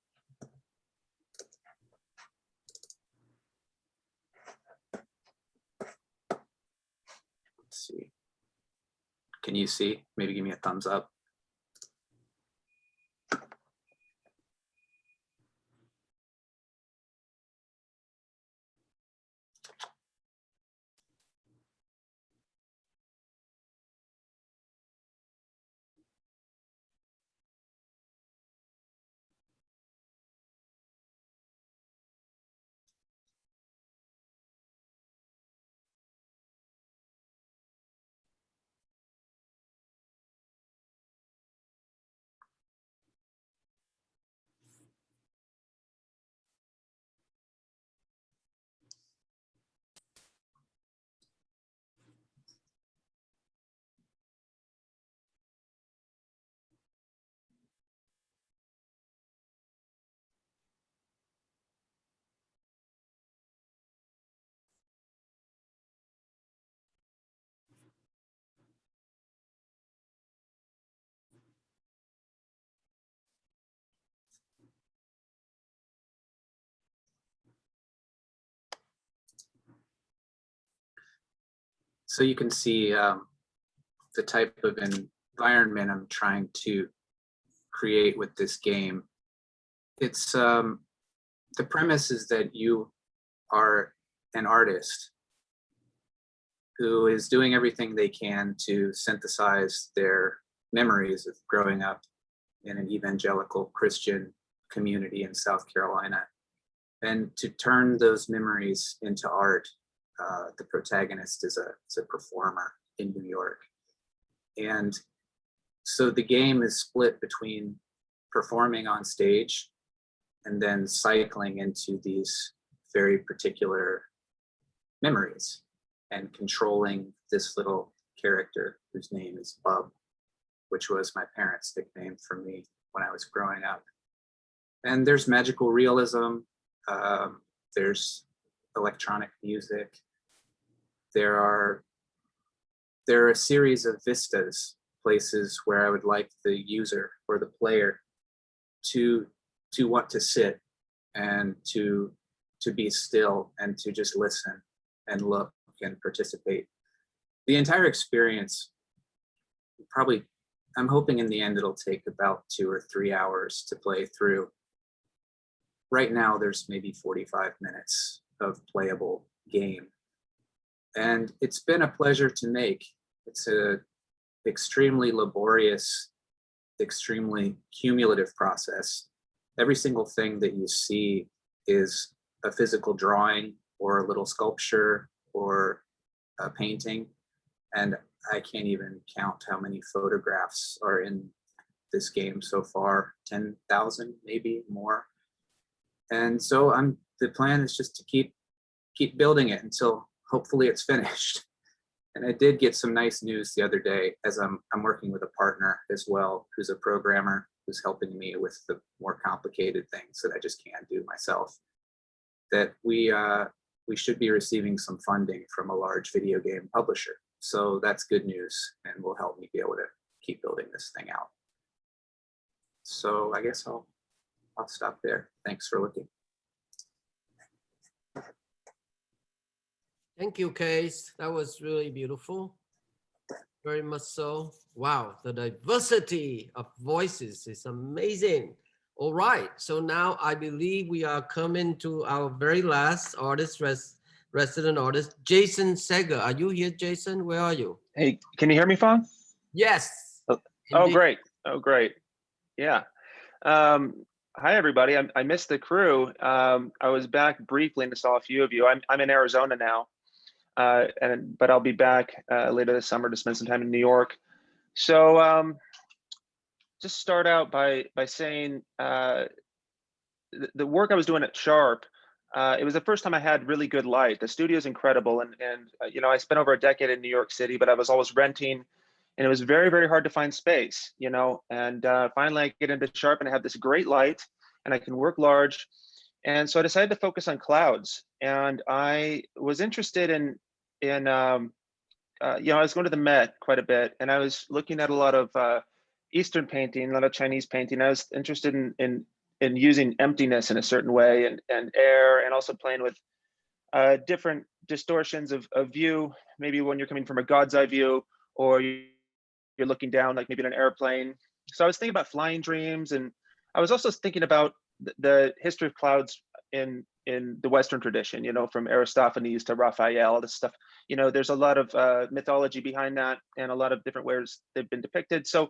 Let's see. Can you see? Maybe give me a thumbs up. So you can see the type of environment I'm trying to create with this game. It's the premise is that you are an artist who is doing everything they can to synthesize their memories of growing up in an evangelical Christian community in South Carolina, and to turn those memories into art. The protagonist is a performer in New York. And so the game is split between performing on stage and then cycling into these very particular memories and controlling this little character whose name is Bub, which was my parents' nickname for me when I was growing up. And there's magical realism, there's electronic music, there are a series of vistas, places where I would like the user or the player to want to sit and to be still and to just listen and look and participate. The entire experience, probably, I'm hoping in the end it'll take about 2 or 3 hours to play through. Right now, there's maybe 45 minutes of playable game. And it's been a pleasure to make. It's an extremely laborious, extremely cumulative process. Every single thing that you see is a physical drawing or a little sculpture or a painting. And I can't even count how many photographs are in this game so far, 10,000, maybe more. And so the plan is just to keep building it until hopefully it's finished. And I did get some nice news the other day, as I'm working with a partner as well, who's a programmer, who's helping me with the more complicated things that I just can't do myself, that we should be receiving some funding from a large video game publisher. So that's good news and will help me be able to keep building this thing out. So I guess I'll stop there. Thanks for looking. Thank you, Case. That was really beautiful. Very much so. Wow, the diversity of voices is amazing. All right, so now I believe we are coming to our very last artist, resident artist, Jason Seger. Are you here, Jason? Where are you? Hey, can you hear me, Phong? Yes. Oh, great. Oh, great. Yeah. Hi, everybody. I missed the crew. I was back briefly and saw a few of you. I'm in Arizona now, but I'll be back later this summer to spend some time in New York. So just start out by saying the work I was doing at Sharpe, it was the first time I had really good light. The studio is incredible, and you know, I spent over a decade in New York City, but I was always renting, and it was very, very hard to find space, you know. And finally, I get into Sharpe, and I have this great light, and I can work large. And so I decided to focus on clouds, and I was interested in you know, I was going to the Met quite a bit, and I was looking at a lot of Eastern painting, a lot of Chinese painting. I was interested in using emptiness in a certain way, and air, and also playing with different distortions of view. Maybe when you're coming from a God's eye view, or you're looking down, like maybe in an airplane. So I was thinking about flying dreams, and I was also thinking about the history of clouds in the Western tradition, you know, from Aristophanes to Raphael, all this stuff. You know, there's a lot of mythology behind that, and a lot of different ways they've been depicted. So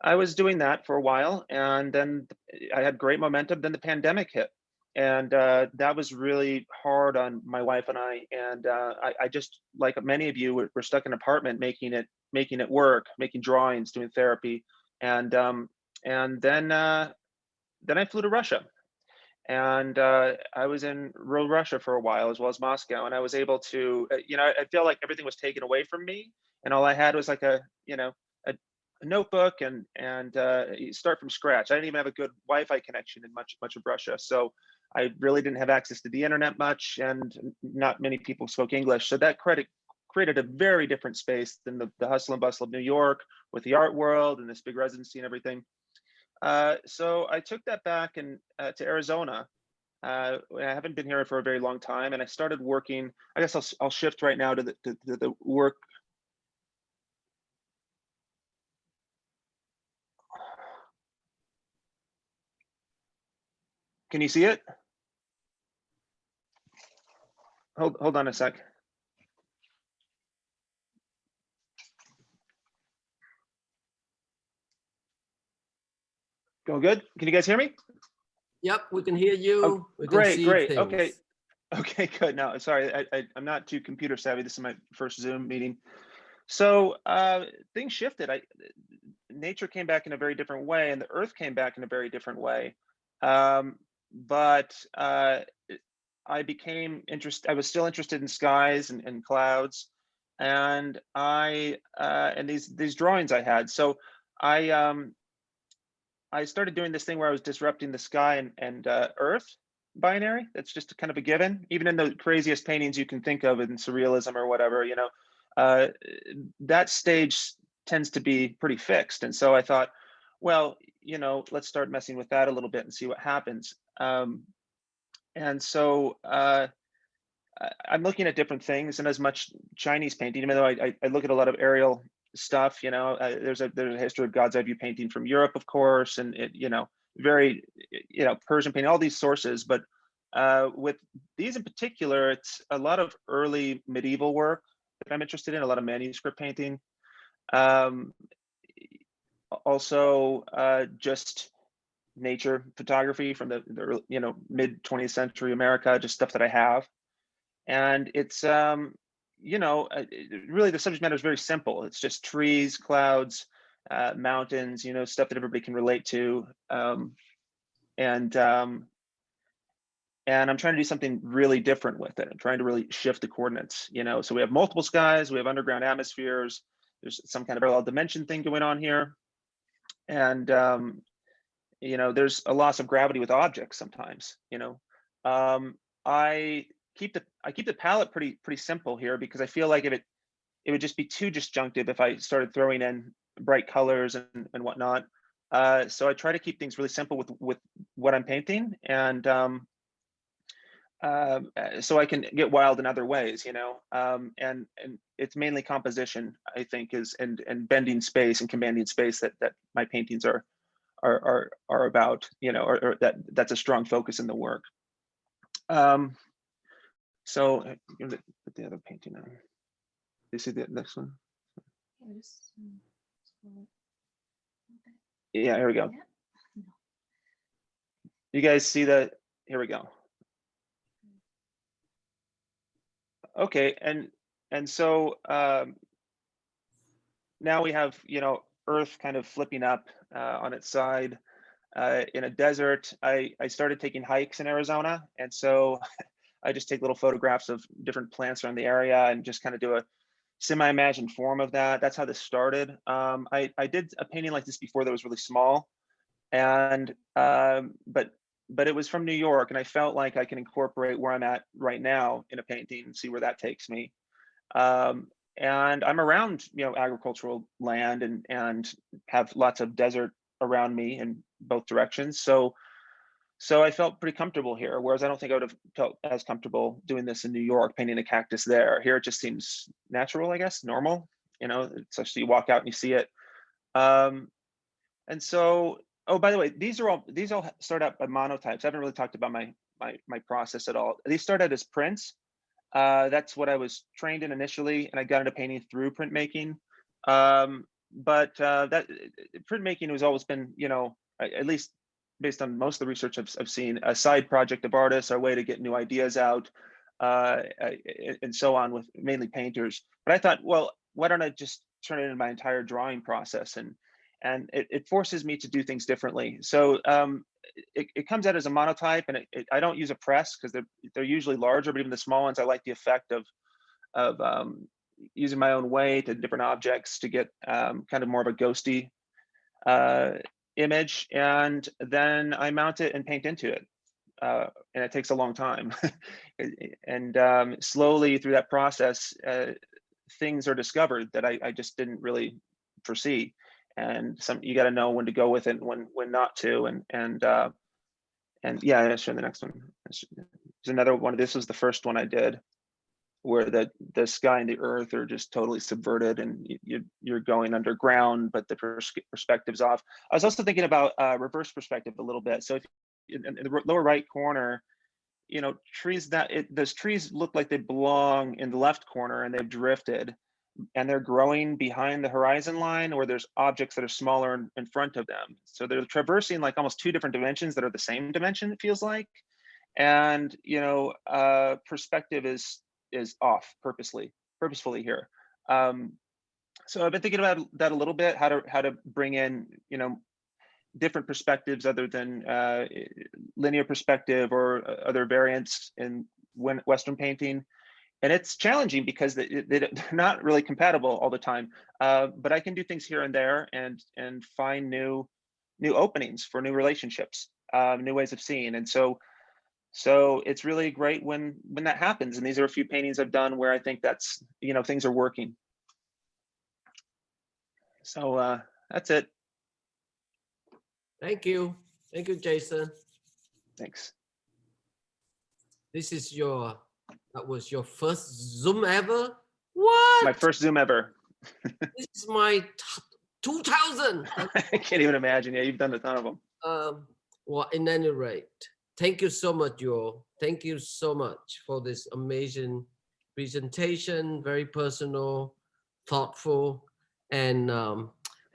I was doing that for a while, and then I had great momentum. Then the pandemic hit, and that was really hard on my wife and I. And I just, like many of you, we're stuck in an apartment, making it work, making drawings, doing therapy, and then I flew to Russia, and I was in rural Russia for a while, as well as Moscow, and I was able to, you know, I feel like everything was taken away from me, and all I had was like a notebook and you start from scratch. I didn't even have a good Wi-Fi connection in much of Russia, so I really didn't have access to the internet much, and not many people spoke English. So that created a very different space than the hustle and bustle of New York with the art world and this big residency and everything. So I took that back to Arizona. I haven't been here for a very long time, and I started working. I guess I'll shift right now to the work. Can you see it? Hold on a sec. Go good? Can you guys hear me? Yep, we can hear you. Oh, We can great, see great. things. Okay. Okay, good. No, sorry, I'm not too computer savvy. This is my first Zoom meeting. So things shifted. Nature came back in a very different way, and the earth came back in a very different way. But I became interested. I was still interested in skies and clouds, and and these drawings I had. So I started doing this thing where I was disrupting the sky and earth binary. That's just kind of a given, even in the craziest paintings you can think of in surrealism or whatever, you know, that stage tends to be pretty fixed. And so I thought, well, you know, let's start messing with that a little bit and see what happens. And so I'm looking at different things, and as much Chinese painting, even though I look at a lot of aerial stuff, you know, there's a history of God's eye view painting from Europe, of course, and it, you know, very, you know, Persian painting, all these sources. But with these in particular, it's a lot of early medieval work that I'm interested in, a lot of manuscript painting. Also, just nature photography from the you know, mid 20th century America, just stuff that I have. And it's you know, really the subject matter is very simple. It's just trees, clouds, mountains, you know, stuff that everybody can relate to. And I'm trying to do something really different with it. I'm trying to really shift the coordinates, you know. So we have multiple skies, we have underground atmospheres, there's some kind of parallel dimension thing going on here. And you know, there's a loss of gravity with objects sometimes, you know. I keep the palette pretty simple here, because I feel like it would just be too disjunctive if I started throwing in bright colors and whatnot. So I try to keep things really simple with what I'm painting, and so I can get wild in other ways, you know. And it's mainly composition, I think, is and bending space and commanding space that my paintings are about, you know, or that's a strong focus in the work. So I'm gonna put the other painting on. You see the next one? Yeah, here we go. You guys see that? Here we go. Okay, and so now we have, you know, Earth kind of flipping up on its side in a desert. I started taking hikes in Arizona, and so I just take little photographs of different plants around the area and just kind of do a semi-imagined form of that. That's how this started. I did a painting like this before that was really small, and but it was from New York, and I felt like I can incorporate where I'm at right now in a painting and see where that takes me. And I'm around, you know, agricultural land and have lots of desert around me in both directions. So I felt pretty comfortable here, whereas I don't think I would have felt as comfortable doing this in New York, painting a cactus there. Here it just seems natural, I guess, normal. You know, it's actually you walk out and you see it. And so, oh, by the way, these all start out by monotypes. I haven't really talked about my process at all. These start out as prints. That's what I was trained in initially, and I got into painting through printmaking. But that printmaking has always been, you know, at least based on most of the research I've seen, a side project of artists, our way to get new ideas out, and so on, with mainly painters. But I thought, well, why don't I just turn it into my entire drawing process? And it forces me to do things differently. So it comes out as a monotype, and I don't use a press because they're usually larger, but even the small ones, I like the effect of using my own weight and different objects to get kind of more of a ghosty image, and then I mount it and paint into it. And it takes a long time. And slowly through that process, things are discovered that I just didn't really foresee. And you got to know when to go with it and when not to. And yeah, I'll show the next one. There's another one. This was the first one I did, where the sky and the earth are just totally subverted, and you're going underground, but the perspective's off. I was also thinking about reverse perspective a little bit. So if in the lower right corner, you know, those trees look like they belong in the left corner, and they've drifted. and they're growing behind the horizon line, or there's objects that are smaller in front of them. So they're traversing like almost two different dimensions that are the same dimension, it feels like. And, you know, perspective is off purposefully here. So I've been thinking about that a little bit, how to bring in, you know, different perspectives other than linear perspective or other variants in Western painting. And it's challenging because they're not really compatible all the time. But I can do things here and there and find new openings for new relationships, new ways of seeing. And so it's really great when that happens. And these are a few paintings I've done where I think that's, you know, things are working. So that's it. Thank you. Thank you, Jason. Thanks. This is that was your first Zoom ever? What? My first Zoom ever. This is my 2000. I can't even imagine. Yeah, you've done a ton of them. Well, in any rate, thank you so much, Joel. Thank you so much for this amazing presentation, very personal, thoughtful, and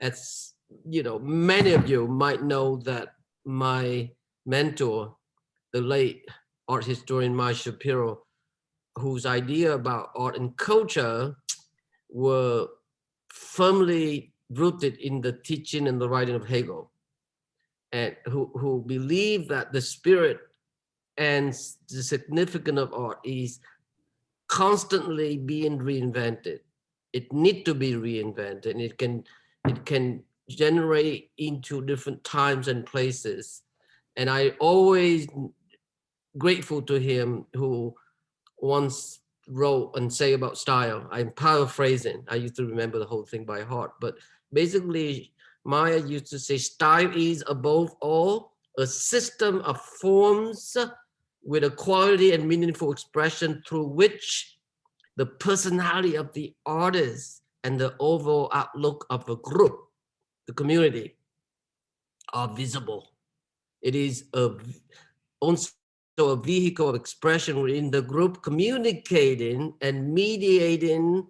as you know, many of you might know that my mentor, the late art historian Mike Shapiro, whose idea about art and culture were firmly rooted in the teaching and the writing of Hegel, and who believed that the spirit and the significance of art is constantly being reinvented. It needs to be reinvented, and it can generate into different times and places. And I always grateful to him who once wrote and say about style. I'm paraphrasing. I used to remember the whole thing by heart, but basically Maya used to say style is above all a system of forms with a quality and meaningful expression through which the personality of the artist and the overall outlook of a group, the community, are visible. It is also a vehicle of expression within the group, communicating and mediating,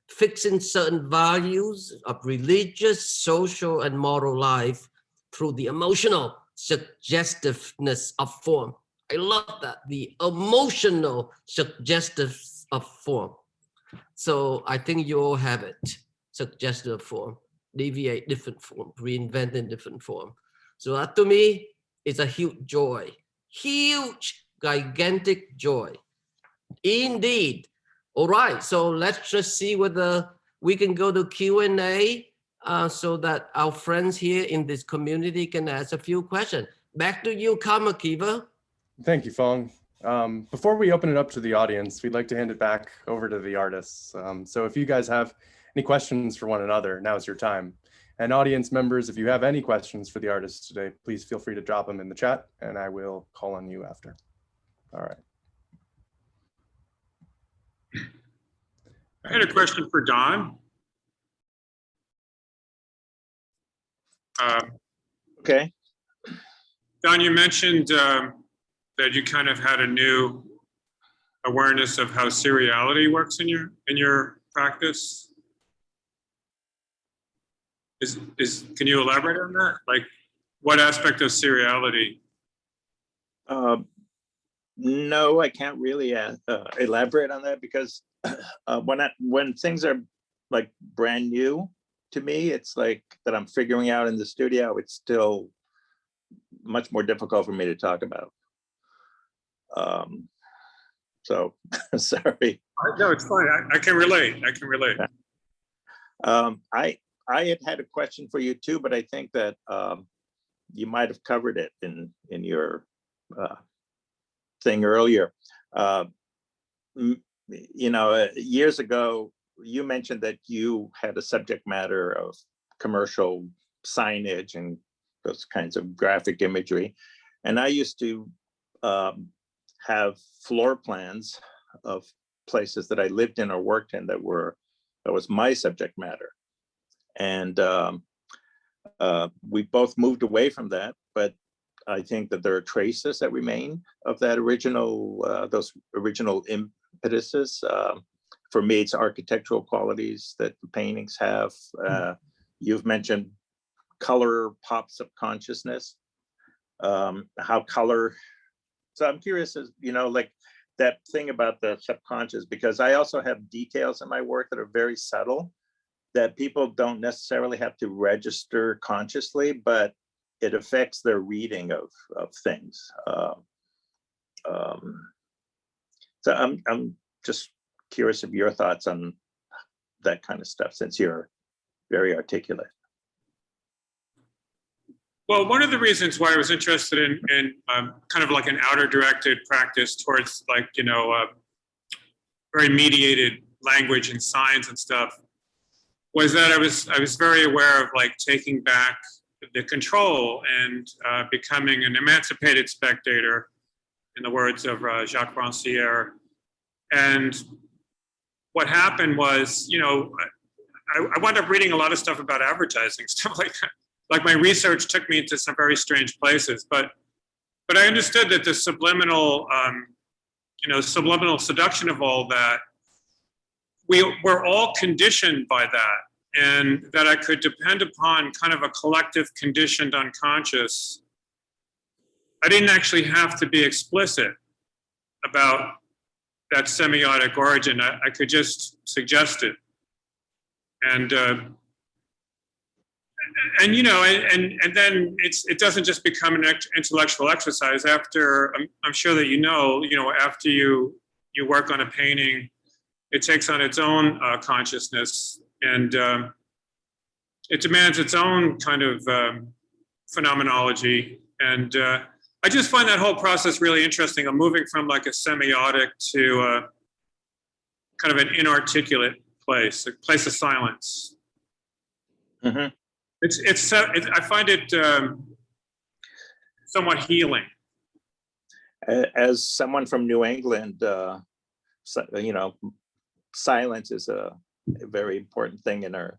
fixing certain values of religious, social, and moral life through the emotional suggestiveness of form. I love that, the emotional suggestiveness of form. So I think you all have it, suggestive form, deviate different form, reinvent in different form. So that to me is a huge joy, huge, gigantic joy, indeed. All right, so let's just see whether we can go to Q&A so that our friends here in this community can ask a few questions. Back to you, Kamakiva. Thank you, Phong. Before we open it up to the audience, we'd like to hand it back over to the artists. So if you guys have any questions for one another, now's your time. And audience members, if you have any questions for the artists today, please feel free to drop them in the chat and I will call on you after. All right. I had a question for Don. Okay. Don, you mentioned that you kind of had a new awareness of how seriality works in your practice. Can you elaborate on that? Like, what aspect of seriality? No, I can't really elaborate on that because when things are like brand new to me, it's like that I'm figuring out in the studio. It's still much more difficult for me to talk about. So sorry. No, it's fine. I can relate. I can relate. I had a question for you too, but I think that you might have covered it in your thing earlier. You know, years ago, you mentioned that you had a subject matter of commercial signage and those kinds of graphic imagery. And I used to have floor plans of places that I lived in or worked in that was my subject matter. And we both moved away from that, but I think that there are traces that remain of that original, those original impetuses. for me, it's architectural qualities that the paintings have. You've mentioned color pops of consciousness, how color. So I'm curious, as you know, like that thing about the subconscious, because I also have details in my work that are very subtle that people don't necessarily have to register consciously, but it affects their reading of things. So I'm just curious of your thoughts on that kind of stuff, since you're very articulate. Well, one of the reasons why I was interested in kind of like an outer directed practice towards like, you know, very mediated language and signs and stuff was that I was very aware of like taking back the control and becoming an emancipated spectator, in the words of Jacques Rancière. And what happened was, you know, I wound up reading a lot of stuff about advertising, stuff like that. Like my research took me into some very strange places, but I understood that the subliminal, you know, subliminal seduction of all that, we're all conditioned by that, and that I could depend upon kind of a collective conditioned unconscious. I didn't actually have to be explicit about that semiotic origin. I could just suggest it. And you know, and then it doesn't just become an intellectual exercise. After, I'm sure that you know, after you work on a painting, it takes on its own consciousness, and it demands its own kind of phenomenology. And I just find that whole process really interesting. I'm moving from like a semiotic to kind of an inarticulate place, a place of silence. Mm-hmm. I find it somewhat healing. As someone from New England, you know, silence is a very important thing in our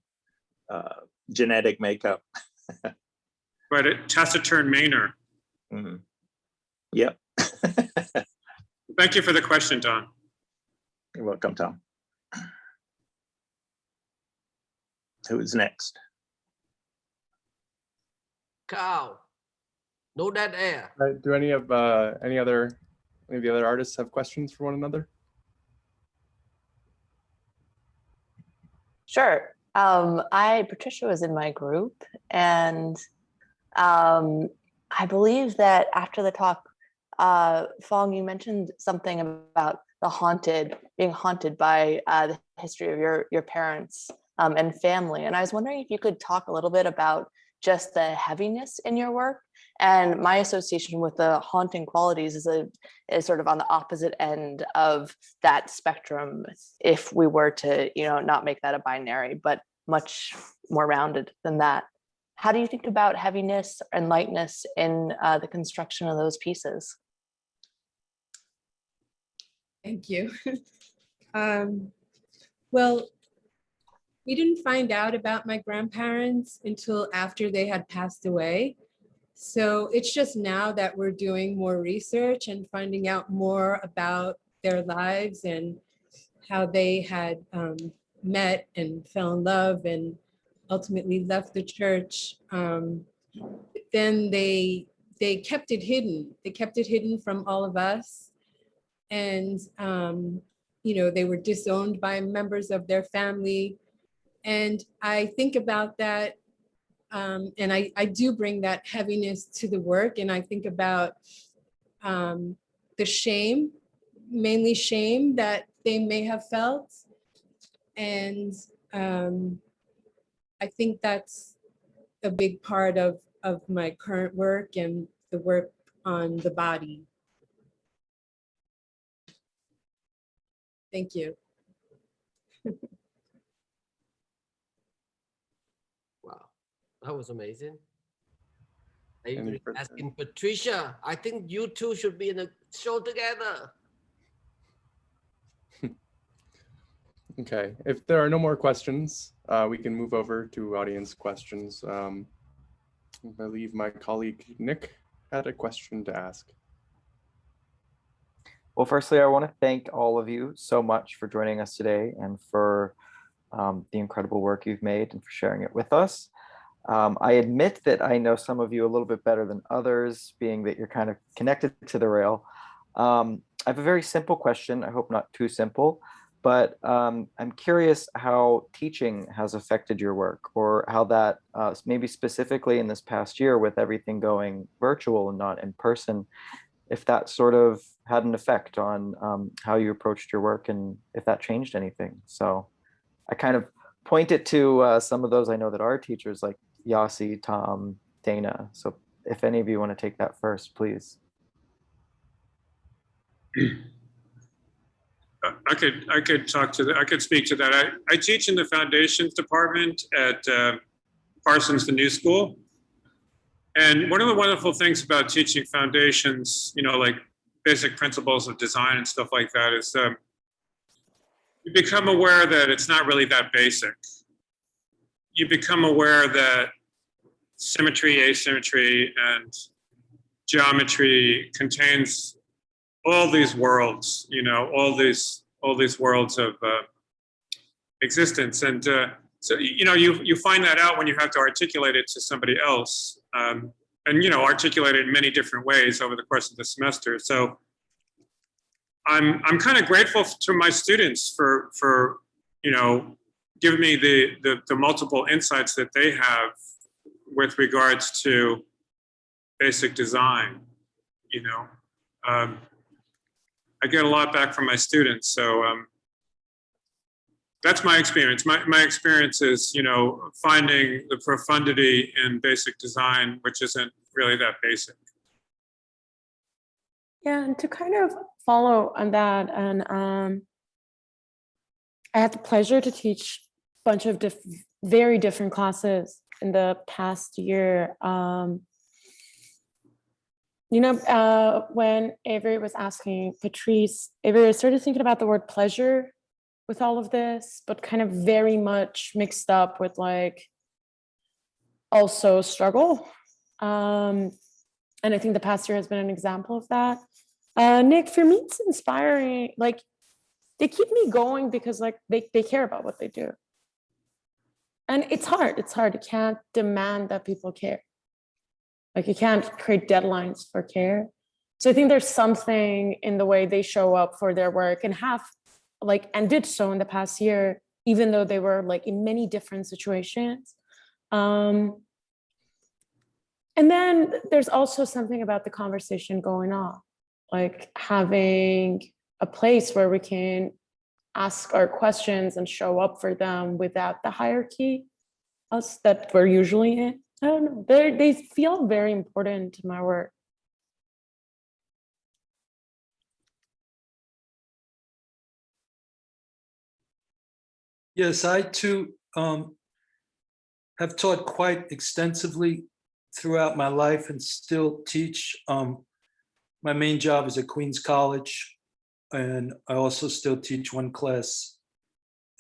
genetic makeup. But a taciturn manner. Mm-hmm. Yep. Thank you for the question, Don. You're welcome, Tom. Who's next? Carl, no dead air. Do any of the other artists have questions for one another? Sure. Patricia was in my group, and I believe that after the talk, Phong, you mentioned something about being haunted by the history of your parents and family. And I was wondering if you could talk a little bit about just the heaviness in your work. And my association with the haunting qualities is sort of on the opposite end of that spectrum, if we were to, you know, not make that a binary, but much more rounded than that. How do you think about heaviness and lightness in the construction of those pieces? Thank you. Well, we didn't find out about my grandparents until after they had passed away. So it's just now that we're doing more research and finding out more about their lives and how they had met and fell in love and ultimately left the church. Then they kept it hidden. They kept it hidden from all of us. And, you know, they were disowned by members of their family. And I think about that, and I do bring that heaviness to the work. And I think about the shame, mainly shame that they may have felt. And I think that's a big part of my current work and the work on the body. Thank you. Wow, that was amazing. Avery asking Patricia, I think you two should be in a show together. Okay, if there are no more questions, we can move over to audience questions. I believe my colleague Nick had a question to ask. Well, firstly, I want to thank all of you so much for joining us today and for the incredible work you've made and for sharing it with us. I admit that I know some of you a little bit better than others, being that you're kind of connected to the rail. I have a very simple question, I hope not too simple, but I'm curious how teaching has affected your work, or how that maybe specifically in this past year with everything going virtual and not in person, if that sort of had an effect on how you approached your work and if that changed anything. So I kind of point it to some of those I know that are teachers, like Yasi, Tom, Dana. So if any of you want to take that first, please. I could talk to that. I could speak to that. I teach in the foundations department at Parsons, the New School. And one of the wonderful things about teaching foundations, you know, like basic principles of design and stuff like that, is you become aware that it's not really that basic. You become aware that symmetry, asymmetry, and geometry contains all these worlds, you know, all these worlds of existence. And so, you know, you find that out when you have to articulate it to somebody else. And, you know, articulate it in many different ways over the course of the semester. So I'm kind of grateful to my students for you know, giving me the multiple insights that they have with regards to basic design. You know, I get a lot back from my students. So that's my experience. My experience is, you know, finding the profundity in basic design, which isn't really that basic. Yeah, and to kind of follow on that, and I had the pleasure to teach a bunch of very different classes in the past year. You know, when Avery was asking Patrice, Avery started thinking about the word pleasure with all of this, but kind of very much mixed up with like also struggle. And I think the past year has been an example of that. Nick, for me, it's inspiring. Like, they keep me going because like they care about what they do. And it's hard. You can't demand that people care. Like, you can't create deadlines for care. So I think there's something in the way they show up for their work and did so in the past year, even though they were like in many different situations. And then there's also something about the conversation going on, like having a place where we can ask our questions and show up for them without the hierarchy that we're usually in. I don't know, they feel very important to my work. Yes, I too have taught quite extensively throughout my life and still teach. My main job is at Queens College, and I also still teach one class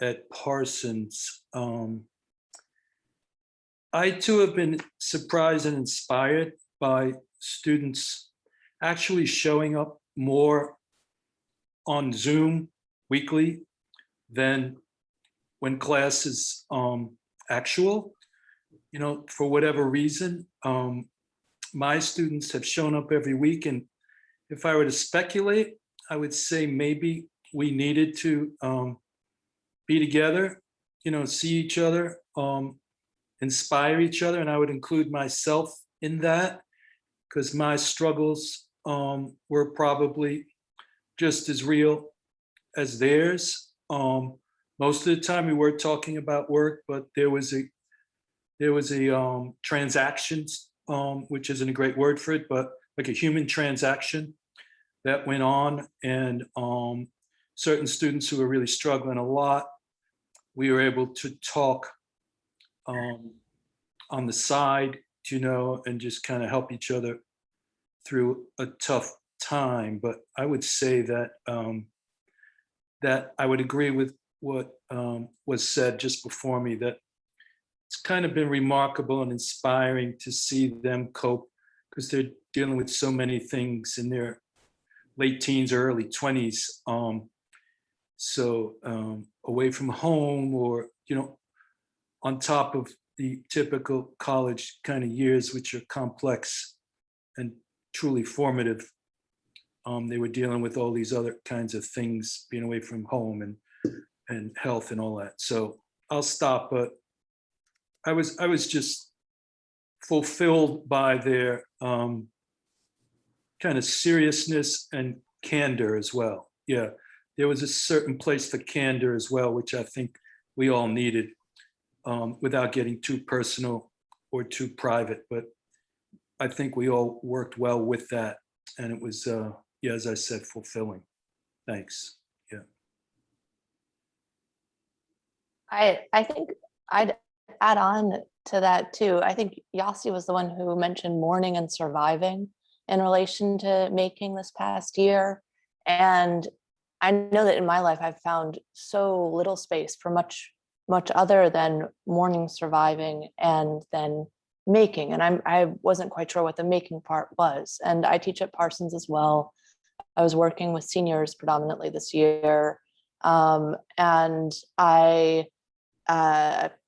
at Parsons. I too have been surprised and inspired by students actually showing up more on Zoom weekly than when class is actual. You know, for whatever reason, my students have shown up every week, and if I were to speculate, I would say maybe we needed to be together, you know, see each other, inspire each other, and I would include myself in that, because my struggles were probably just as real as theirs. Most of the time we were talking about work, but there was a transactions, which isn't a great word for it, but like a human transaction that went on, and certain students who were really struggling a lot, we were able to talk on the side, you know, and just kind of help each other through a tough time. But I would say that that I would agree with what was said just before me, that it's kind of been remarkable and inspiring to see them cope, because they're dealing with so many things in their late teens or early 20s. So away from home, or, on top of the typical college kind of years, which are complex and truly formative. They were dealing with all these other kinds of things, being away from home and health and all that. So I'll stop, but I was just fulfilled by their kind of seriousness and candor as well. Yeah, there was a certain place for candor as well, which I think we all needed, without getting too personal or too private. But I think we all worked well with that, and it was, yeah, as I said, fulfilling. Thanks. Yeah. I think I'd add on to that too. I think Yasi was the one who mentioned mourning and surviving in relation to making this past year. And I know that in my life, I've found so little space for much other than mourning, surviving, and then making. And I wasn't quite sure what the making part was. And I teach at Parsons as well. I was working with seniors predominantly this year. And I,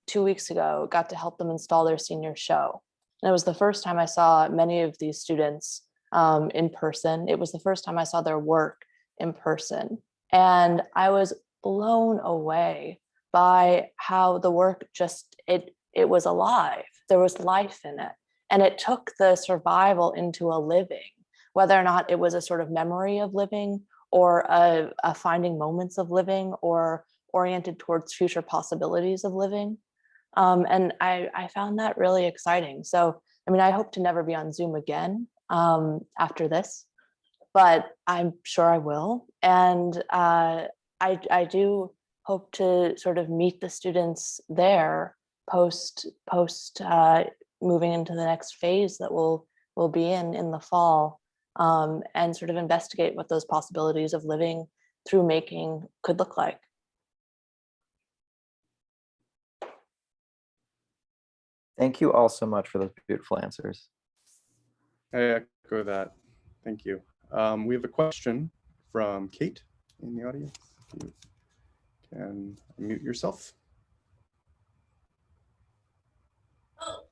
2 weeks ago, got to help them install their senior show. And it was the first time I saw many of these students in person. It was the first time I saw their work in person. And I was blown away by how the work just, it was alive. There was life in it. And it took the survival into a living, whether or not it was a sort of memory of living, or a finding moments of living, or oriented towards future possibilities of living. And I found that really exciting. So, I mean, I hope to never be on Zoom again after this, but I'm sure I will. And I do hope to sort of meet the students there post moving into the next phase that we'll be in the fall, and sort of investigate what those possibilities of living through making could look like. Thank you all so much for those beautiful answers. I echo that. Thank you. We have a question from Kate in the audience. You can mute yourself. Oh,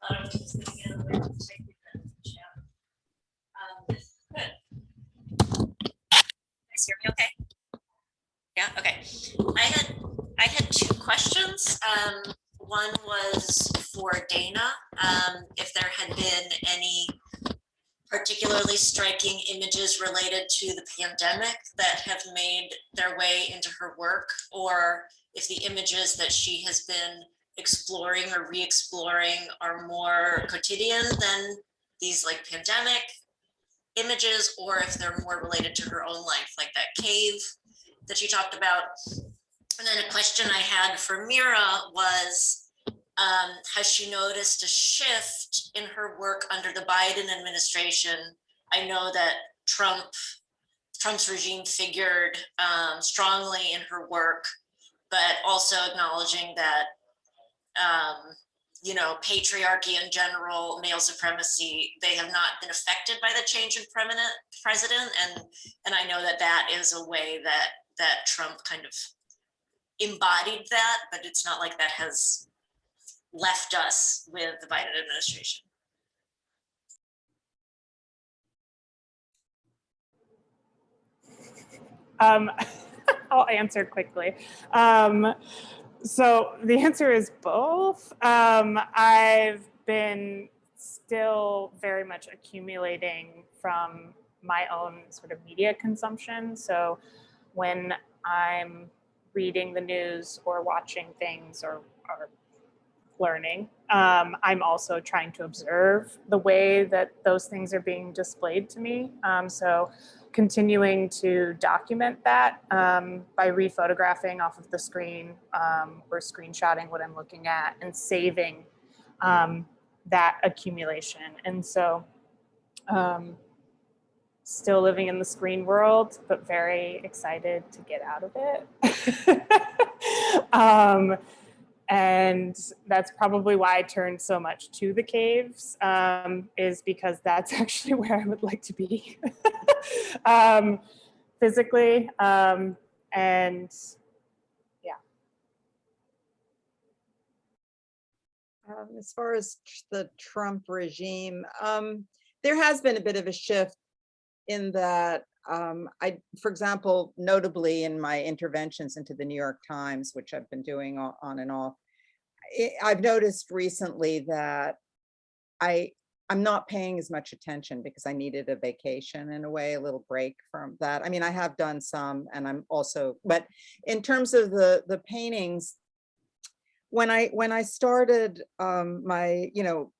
I was just going to get over to take the chat. Good. You guys hear me okay? Yeah, okay. I had two questions. One was for Dana, if there had been any particularly striking images related to the pandemic that have made their way into her work, or if the images that she has been exploring or re-exploring are more quotidian than these like pandemic images, or if they're more related to her own life, like that cave that you talked about. And then a question I had for Mira was, has she noticed a shift in her work under the Biden administration? I know that Trump's regime figured strongly in her work, but also acknowledging that, you know, patriarchy in general, male supremacy, they have not been affected by the change in president. And I know that that is a way that Trump kind of embodied that, but it's not like that has left us with the Biden administration. I'll answer quickly. So the answer is both. I've been still very much accumulating from my own sort of media consumption. So when I'm reading the news or watching things or learning, I'm also trying to observe the way that those things are being displayed to me. So continuing to document that by rephotographing off of the screen or screenshotting what I'm looking at and saving that accumulation. And so still living in the screen world, but very excited to get out of it. And that's probably why I turned so much to the caves, is because that's actually where I would like to be physically. And yeah. As far as the Trump regime, there has been a bit of a shift in that for example, notably in my interventions into the New York Times, which I've been doing on and off, I've noticed recently that I'm not paying as much attention because I needed a vacation in a way, a little break from that. I mean, I have done some, and I'm also, but in terms of the paintings, when I started my,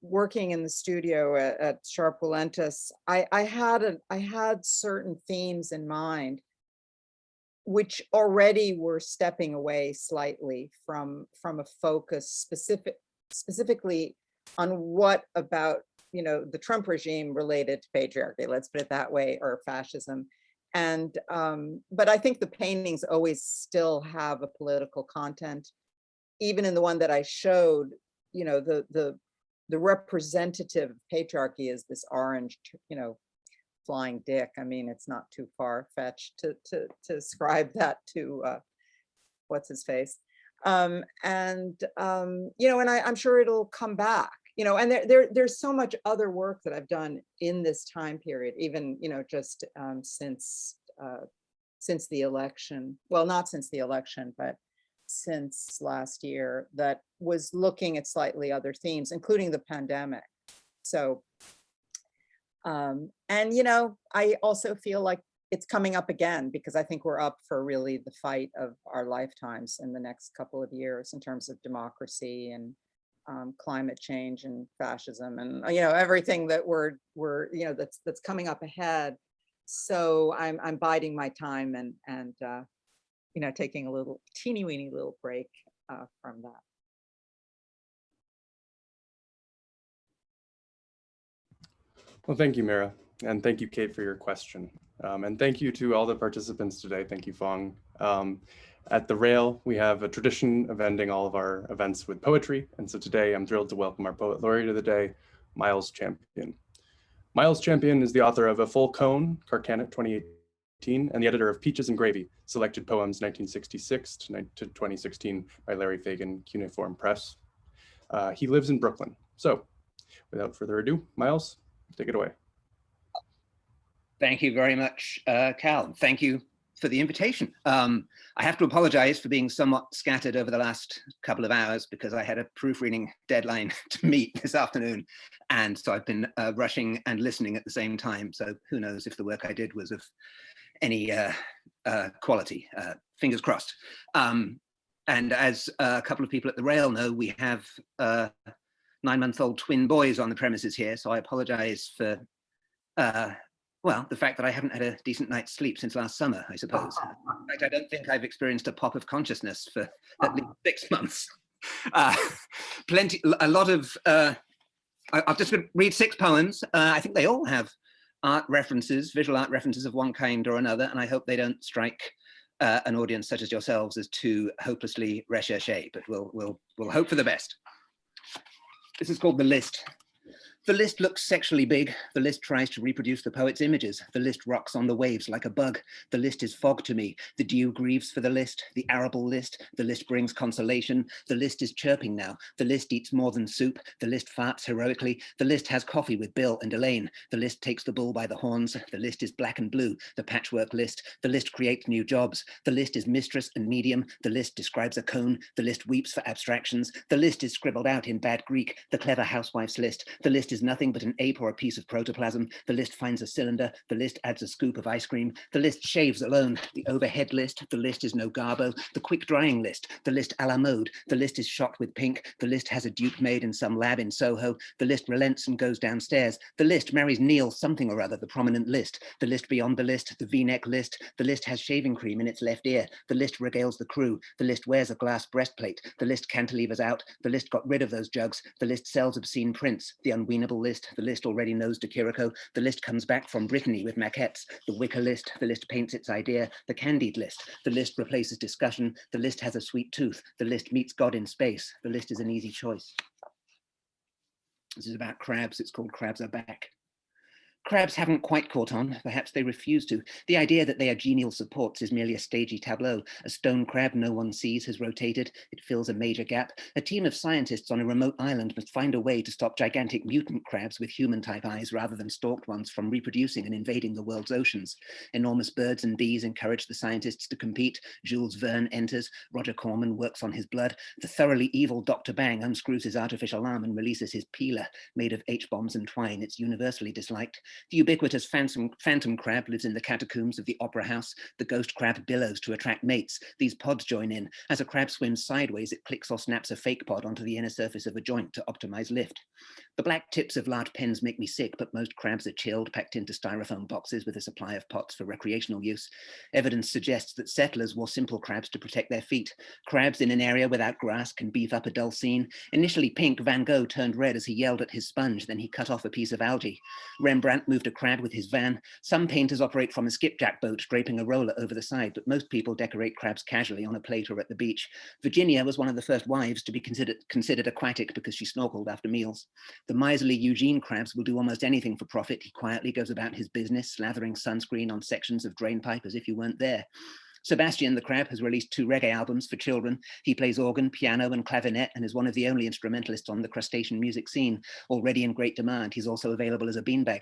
working in the studio at Sharpe-Walentas, I had certain themes in mind, which already were stepping away slightly from a focus specifically on what about, the Trump regime related to patriarchy, let's put it that way, or fascism. And, but I think the paintings always still have a political content. Even in the one that I showed, the representative patriarchy is this orange, flying dick. I mean, it's not too far-fetched to ascribe that to what's his face. And I'm sure it'll come back, and there's so much other work that I've done in this time period, even, just since the election. Well, not since the election, but since last year, that was looking at slightly other themes, including the pandemic. So, and I also feel like it's coming up again, because I think we're up for really the fight of our lifetimes in the next couple of years in terms of democracy and climate change and fascism and everything that we're that's coming up ahead. So I'm biding my time and taking a little teeny weeny little break from that. Well, thank you, Mira, and thank you, Kate, for your question. And thank you to all the participants today. Thank you, Phong. At the Rail, we have a tradition of ending all of our events with poetry. And so today I'm thrilled to welcome our poet laureate of the day, Miles Champion. Miles Champion is the author of A Full Cone, Carcanet 2018, and the editor of Peaches and Gravy, Selected Poems 1966 to 2016 by Larry Fagan, Cuneiform Press. He lives in Brooklyn. So without further ado, Miles, take it away. Thank you very much, Cal. Thank you for the invitation. I have to apologize for being somewhat scattered over the last couple of hours because I had a proofreading deadline to meet this afternoon. And so I've been rushing and listening at the same time. So who knows if the work I did was of any quality, fingers crossed. And as a couple of people at the Rail know, we have 9-month-old twin boys on the premises here. So I apologize for well, the fact that I haven't had a decent night's sleep since last summer, I suppose. In fact, I don't think I've experienced a pop of consciousness for at least 6 months. A lot of, I'll just read 6 poems. I think they all have art references, visual art references of one kind or another, and I hope they don't strike an audience such as yourselves as too hopelessly recherché, but we'll hope for the best. This is called The List. The list looks sexually big. The list tries to reproduce the poet's images. The list rocks on the waves like a bug. The list is fog to me. The dew grieves for the list, the arable list. The list brings consolation. The list is chirping now. The list eats more than soup. The list farts heroically. The list has coffee with Bill and Elaine. The list takes the bull by the horns. The list is black and blue, the patchwork list. The list creates new jobs. The list is mistress and medium. The list describes a cone. The list weeps for abstractions. The list is scribbled out in bad Greek, the clever housewife's list. The list is nothing but an ape or a piece of protoplasm. The list finds a cylinder. The list adds a scoop of ice cream. The list shaves alone. The overhead list. The list is no garbo. The quick drying list. The list a la mode. The list is shot with pink. The list has a dupe made in some lab in Soho. The list relents and goes downstairs. The list marries Neil something or other, the prominent list. The list beyond the list, the V-neck list. The list has shaving cream in its left ear. The list regales the crew. The list wears a glass breastplate. The list cantilevers out. The list got rid of those jugs. The list sells obscene prints. The unweanable sustainable list. The list already knows De Chirico. The list comes back from Brittany with maquettes. The wicker list. The list paints its idea. The candied list. The list replaces discussion. The list has a sweet tooth. The list meets God in space. The list is an easy choice. This is about crabs. It's called Crabs Are Back. Crabs haven't quite caught on, perhaps they refuse to. The idea that they are genial supports is merely a stagey tableau. A stone crab no one sees has rotated, it fills a major gap. A team of scientists on a remote island must find a way to stop gigantic mutant crabs with human-type eyes rather than stalked ones from reproducing and invading the world's oceans. Enormous birds and bees encourage the scientists to compete. Jules Verne enters, Roger Corman works on his blood. The thoroughly evil Dr. Bang unscrews his artificial arm and releases his peeler, made of H-bombs and twine. It's universally disliked. The ubiquitous phantom crab lives in the catacombs of the opera house. The ghost crab billows to attract mates. These pods join in. As a crab swims sideways, it clicks or snaps a fake pod onto the inner surface of a joint to optimize lift. The black tips of large pens make me sick, but most crabs are chilled, packed into styrofoam boxes with a supply of pots for recreational use. Evidence suggests that settlers wore simple crabs to protect their feet. Crabs in an area without grass can beef up a dull scene. Initially pink, Van Gogh turned red as he yelled at his sponge, then he cut off a piece of algae. Rembrandt moved a crab with his van. Some painters operate from a skipjack boat, draping a roller over the side, but most people decorate crabs casually on a plate or at the beach. Virginia was one of the first wives to be considered aquatic because she snorkeled after meals. The miserly Eugene crabs will do almost anything for profit. He quietly goes about his business, slathering sunscreen on sections of drain pipe as if you weren't there. Sebastian the Crab has released 2 reggae albums for children. He plays organ, piano, and clavinet and is one of the only instrumentalists on the crustacean music scene. Already in great demand, he's also available as a beanbag.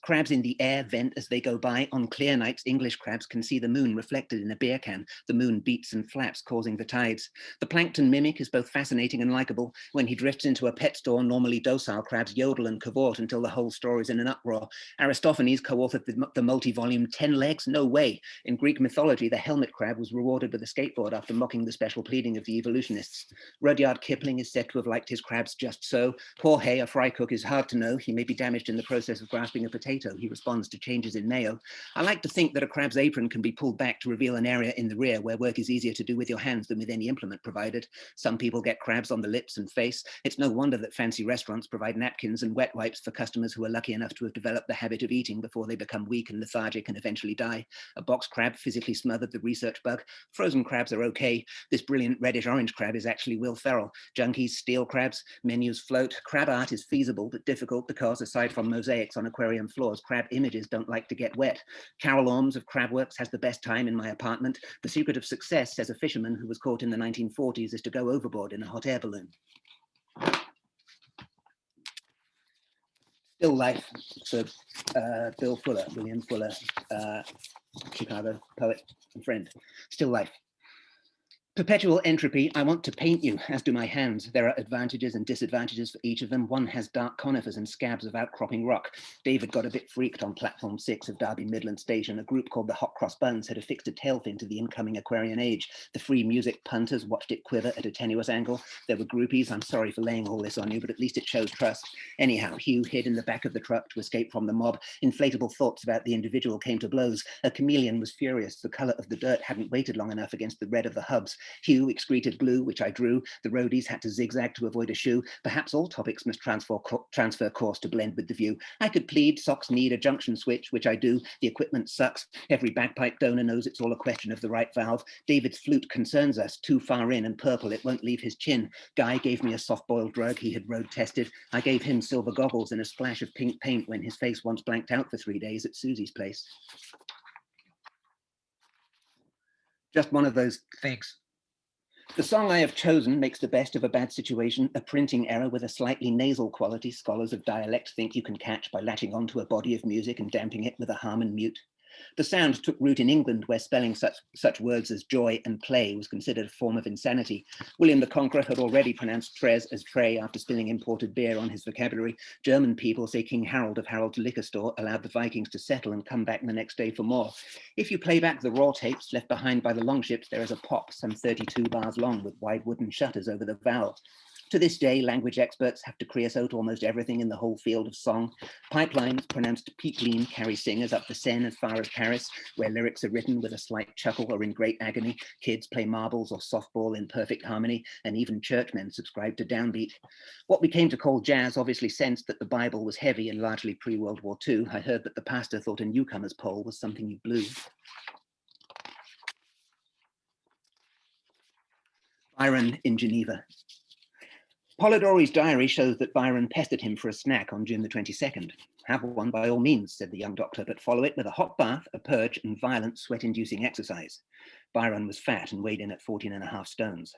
Crabs in the air vent as they go by. On clear nights, English crabs can see the moon reflected in a beer can. The moon beats and flaps, causing the tides. The plankton mimic is both fascinating and likable. When he drifts into a pet store, normally docile crabs yodel and cavort until the whole store is in an uproar. Aristophanes co-authored the multi-volume 10 Legs? No Way. In Greek mythology, the helmet crab was rewarded with a skateboard after mocking the special pleading of the evolutionists. Rudyard Kipling is said to have liked his crabs just so. Jorge, a fry cook, is hard to know. He may be damaged in the process of grasping a potato. He responds to changes in mayo. I like to think that a crab's apron can be pulled back to reveal an area in the rear where work is easier to do with your hands than with any implement provided. Some people get crabs on the lips and face. It's no wonder that fancy restaurants provide napkins and wet wipes for customers who are lucky enough to have developed the habit of eating before they become weak and lethargic and eventually die. A box crab physically smothered the research bug. Frozen crabs are okay. This brilliant reddish orange crab is actually Will Ferrell. Junkies steal crabs, menus float. Crab art is feasible but difficult because, aside from mosaics on aquarium floors, crab images don't like to get wet. Carol Ormes of Crabworks has the best time in my apartment. The secret of success, says a fisherman who was caught in the 1940s, is to go overboard in a hot air balloon. Still Life, so Bill Fuller, William Fuller, Chicago poet and friend. Still Life. Perpetual entropy, I want to paint you, as do my hands. There are advantages and disadvantages for each of them. One has dark conifers and scabs of outcropping rock. David got a bit freaked on platform 6 of Derby Midland Station. A group called the Hot Cross Buns had affixed a tail fin to the incoming Aquarian age. The free music punters watched it quiver at a tenuous angle. There were groupies. I'm sorry for laying all this on you, but at least it shows trust. Anyhow, Hugh hid in the back of the truck to escape from the mob. Inflatable thoughts about the individual came to blows. A chameleon was furious. The color of the dirt hadn't waited long enough against the red of the hubs. Hugh excreted glue, which I drew. The roadies had to zigzag to avoid a shoe. Perhaps all topics must transfer course to blend with the view. I could plead socks need a junction switch, which I do. The equipment sucks. Every bagpipe donor knows it's all a question of the right valve. David's flute concerns us. Too far in and purple, it won't leave his chin. Guy gave me a soft-boiled drug he had road tested. I gave him silver goggles and a splash of pink paint when his face once blanked out for 3 days at Susie's place. Just one of those things. The song I have chosen makes the best of a bad situation, a printing error with a slightly nasal quality scholars of dialect think you can catch by latching onto a body of music and damping it with a Harman mute. The sound took root in England, where spelling such words as joy and play was considered a form of insanity. William the Conqueror had already pronounced tres as tray after spilling imported beer on his vocabulary. German people say King Harold of Harold's liquor store allowed the Vikings to settle and come back the next day for more. If you play back the raw tapes left behind by the longships, there is a pop some 32 bars long with wide wooden shutters over the vowel. To this day, language experts have to creosote almost everything in the whole field of song. Pipelines pronounced peak lean carry singers up the Seine as far as Paris, where lyrics are written with a slight chuckle or in great agony. Kids play marbles or softball in perfect harmony, and even churchmen subscribe to downbeat. What we came to call jazz obviously sensed that the Bible was heavy and largely pre-World War II. I heard that the pastor thought a newcomer's pole was something you blew. Byron in Geneva. Polidori's diary shows that Byron pestered him for a snack on June the 22nd. Have one by all means, said the young doctor, but follow it with a hot bath, a purge, and violent sweat-inducing exercise. Byron was fat and weighed in at 14.5 stones.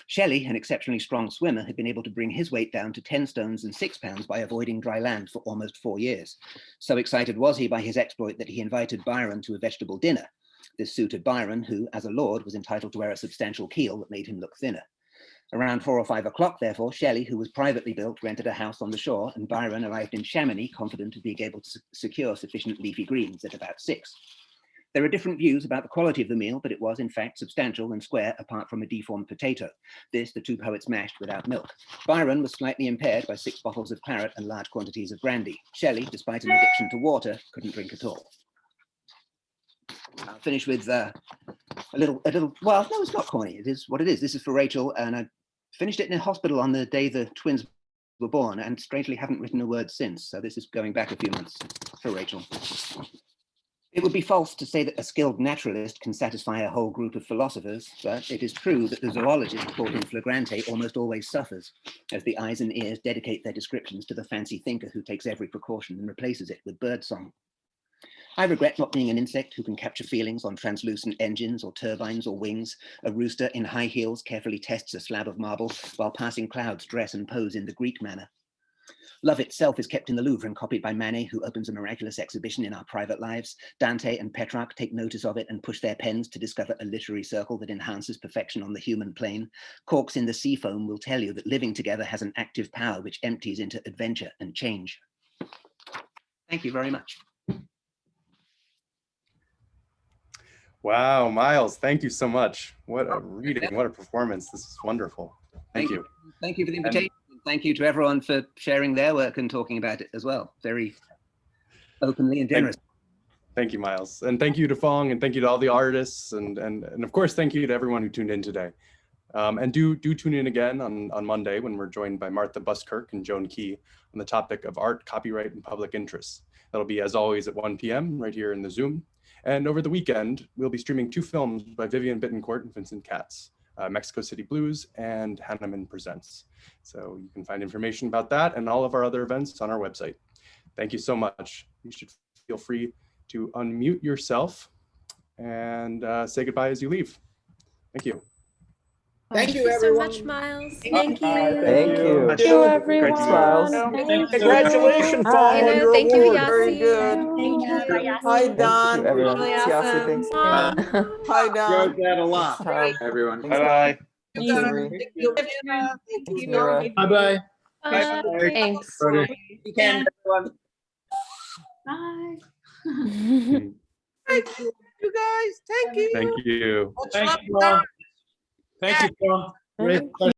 Shelley, an exceptionally strong swimmer, had been able to bring his weight down to 10 stones and 6 pounds by avoiding dry land for almost 4 years. So excited was he by his exploit that he invited Byron to a vegetable dinner. This suited Byron, who, as a lord, was entitled to wear a substantial keel that made him look thinner. Around 4 or 5 o'clock, therefore, Shelley, who was privately built, rented a house on the shore, and Byron arrived in Chamonix, confident of being able to secure sufficient leafy greens at about 6. There are different views about the quality of the meal, but it was in fact substantial and square apart from a deformed potato. This the two poets mashed without milk. Byron was slightly impaired by 6 bottles of claret and large quantities of brandy. Shelley, despite an addiction to water, couldn't drink at all. I'll finish with a little, well, no, it's not corny. It is what it is. This is for Rachel, and I finished it in a hospital on the day the twins were born, and strangely haven't written a word since. So this is going back a few months for Rachel. It would be false to say that a skilled naturalist can satisfy a whole group of philosophers, but it is true that the zoologist caught in flagrante almost always suffers, as the eyes and ears dedicate their descriptions to the fancy thinker who takes every precaution and replaces it with birdsong. I regret not being an insect who can capture feelings on translucent engines or turbines or wings. A rooster in high heels carefully tests a slab of marble while passing clouds dress and pose in the Greek manner. Love itself is kept in the Louvre and copied by Manet, who opens a miraculous exhibition in our private lives. Dante and Petrarch take notice of it and push their pens to discover a literary circle that enhances perfection on the human plane. Corks in the sea foam will tell you that living together has an active power which empties into adventure and change. Thank you very much. Wow, Miles, thank you so much. What a reading, what a performance. This is wonderful. Thank you. Thank you for the invitation. Thank you to everyone for sharing their work and talking about it as well. Very openly and generous. Thank you, Miles. And thank you to Phong, and thank you to all the artists. And of course, thank you to everyone who tuned in today. And do tune in again on Monday when we're joined by Martha Buskirk and Joan Key on the topic of art, copyright, and public interests. That'll be, as always, at 1 p.m. right here in the Zoom. And over the weekend, we'll be streaming 2 films by Vivian Bittencourt and Vincent Katz, Mexico City Blues and Hanneman Presents. So you can find information about that and all of our other events on our website. Thank you so much. You should feel free to unmute yourself and say goodbye as you leave. Thank you. Thank you, everyone. So much, Miles. Thank you. Thank you. Thank you, everyone. Congratulations, Phong, on your Thank you, award. Yasi. Very good. Thank you. Hi, Don. Thank you, everyone. Really Yasi, awesome. thanks. Hi, Don. Enjoyed that a lot. Tom. Everyone. Bye-bye. Thanks, Avery. Thank you. Thank you. Mira. Bye-bye. Thanks. You can, everyone. Bye. Thank you guys. Thank you. Thank you. Thank you, Phong. Thank you, Phong. Great.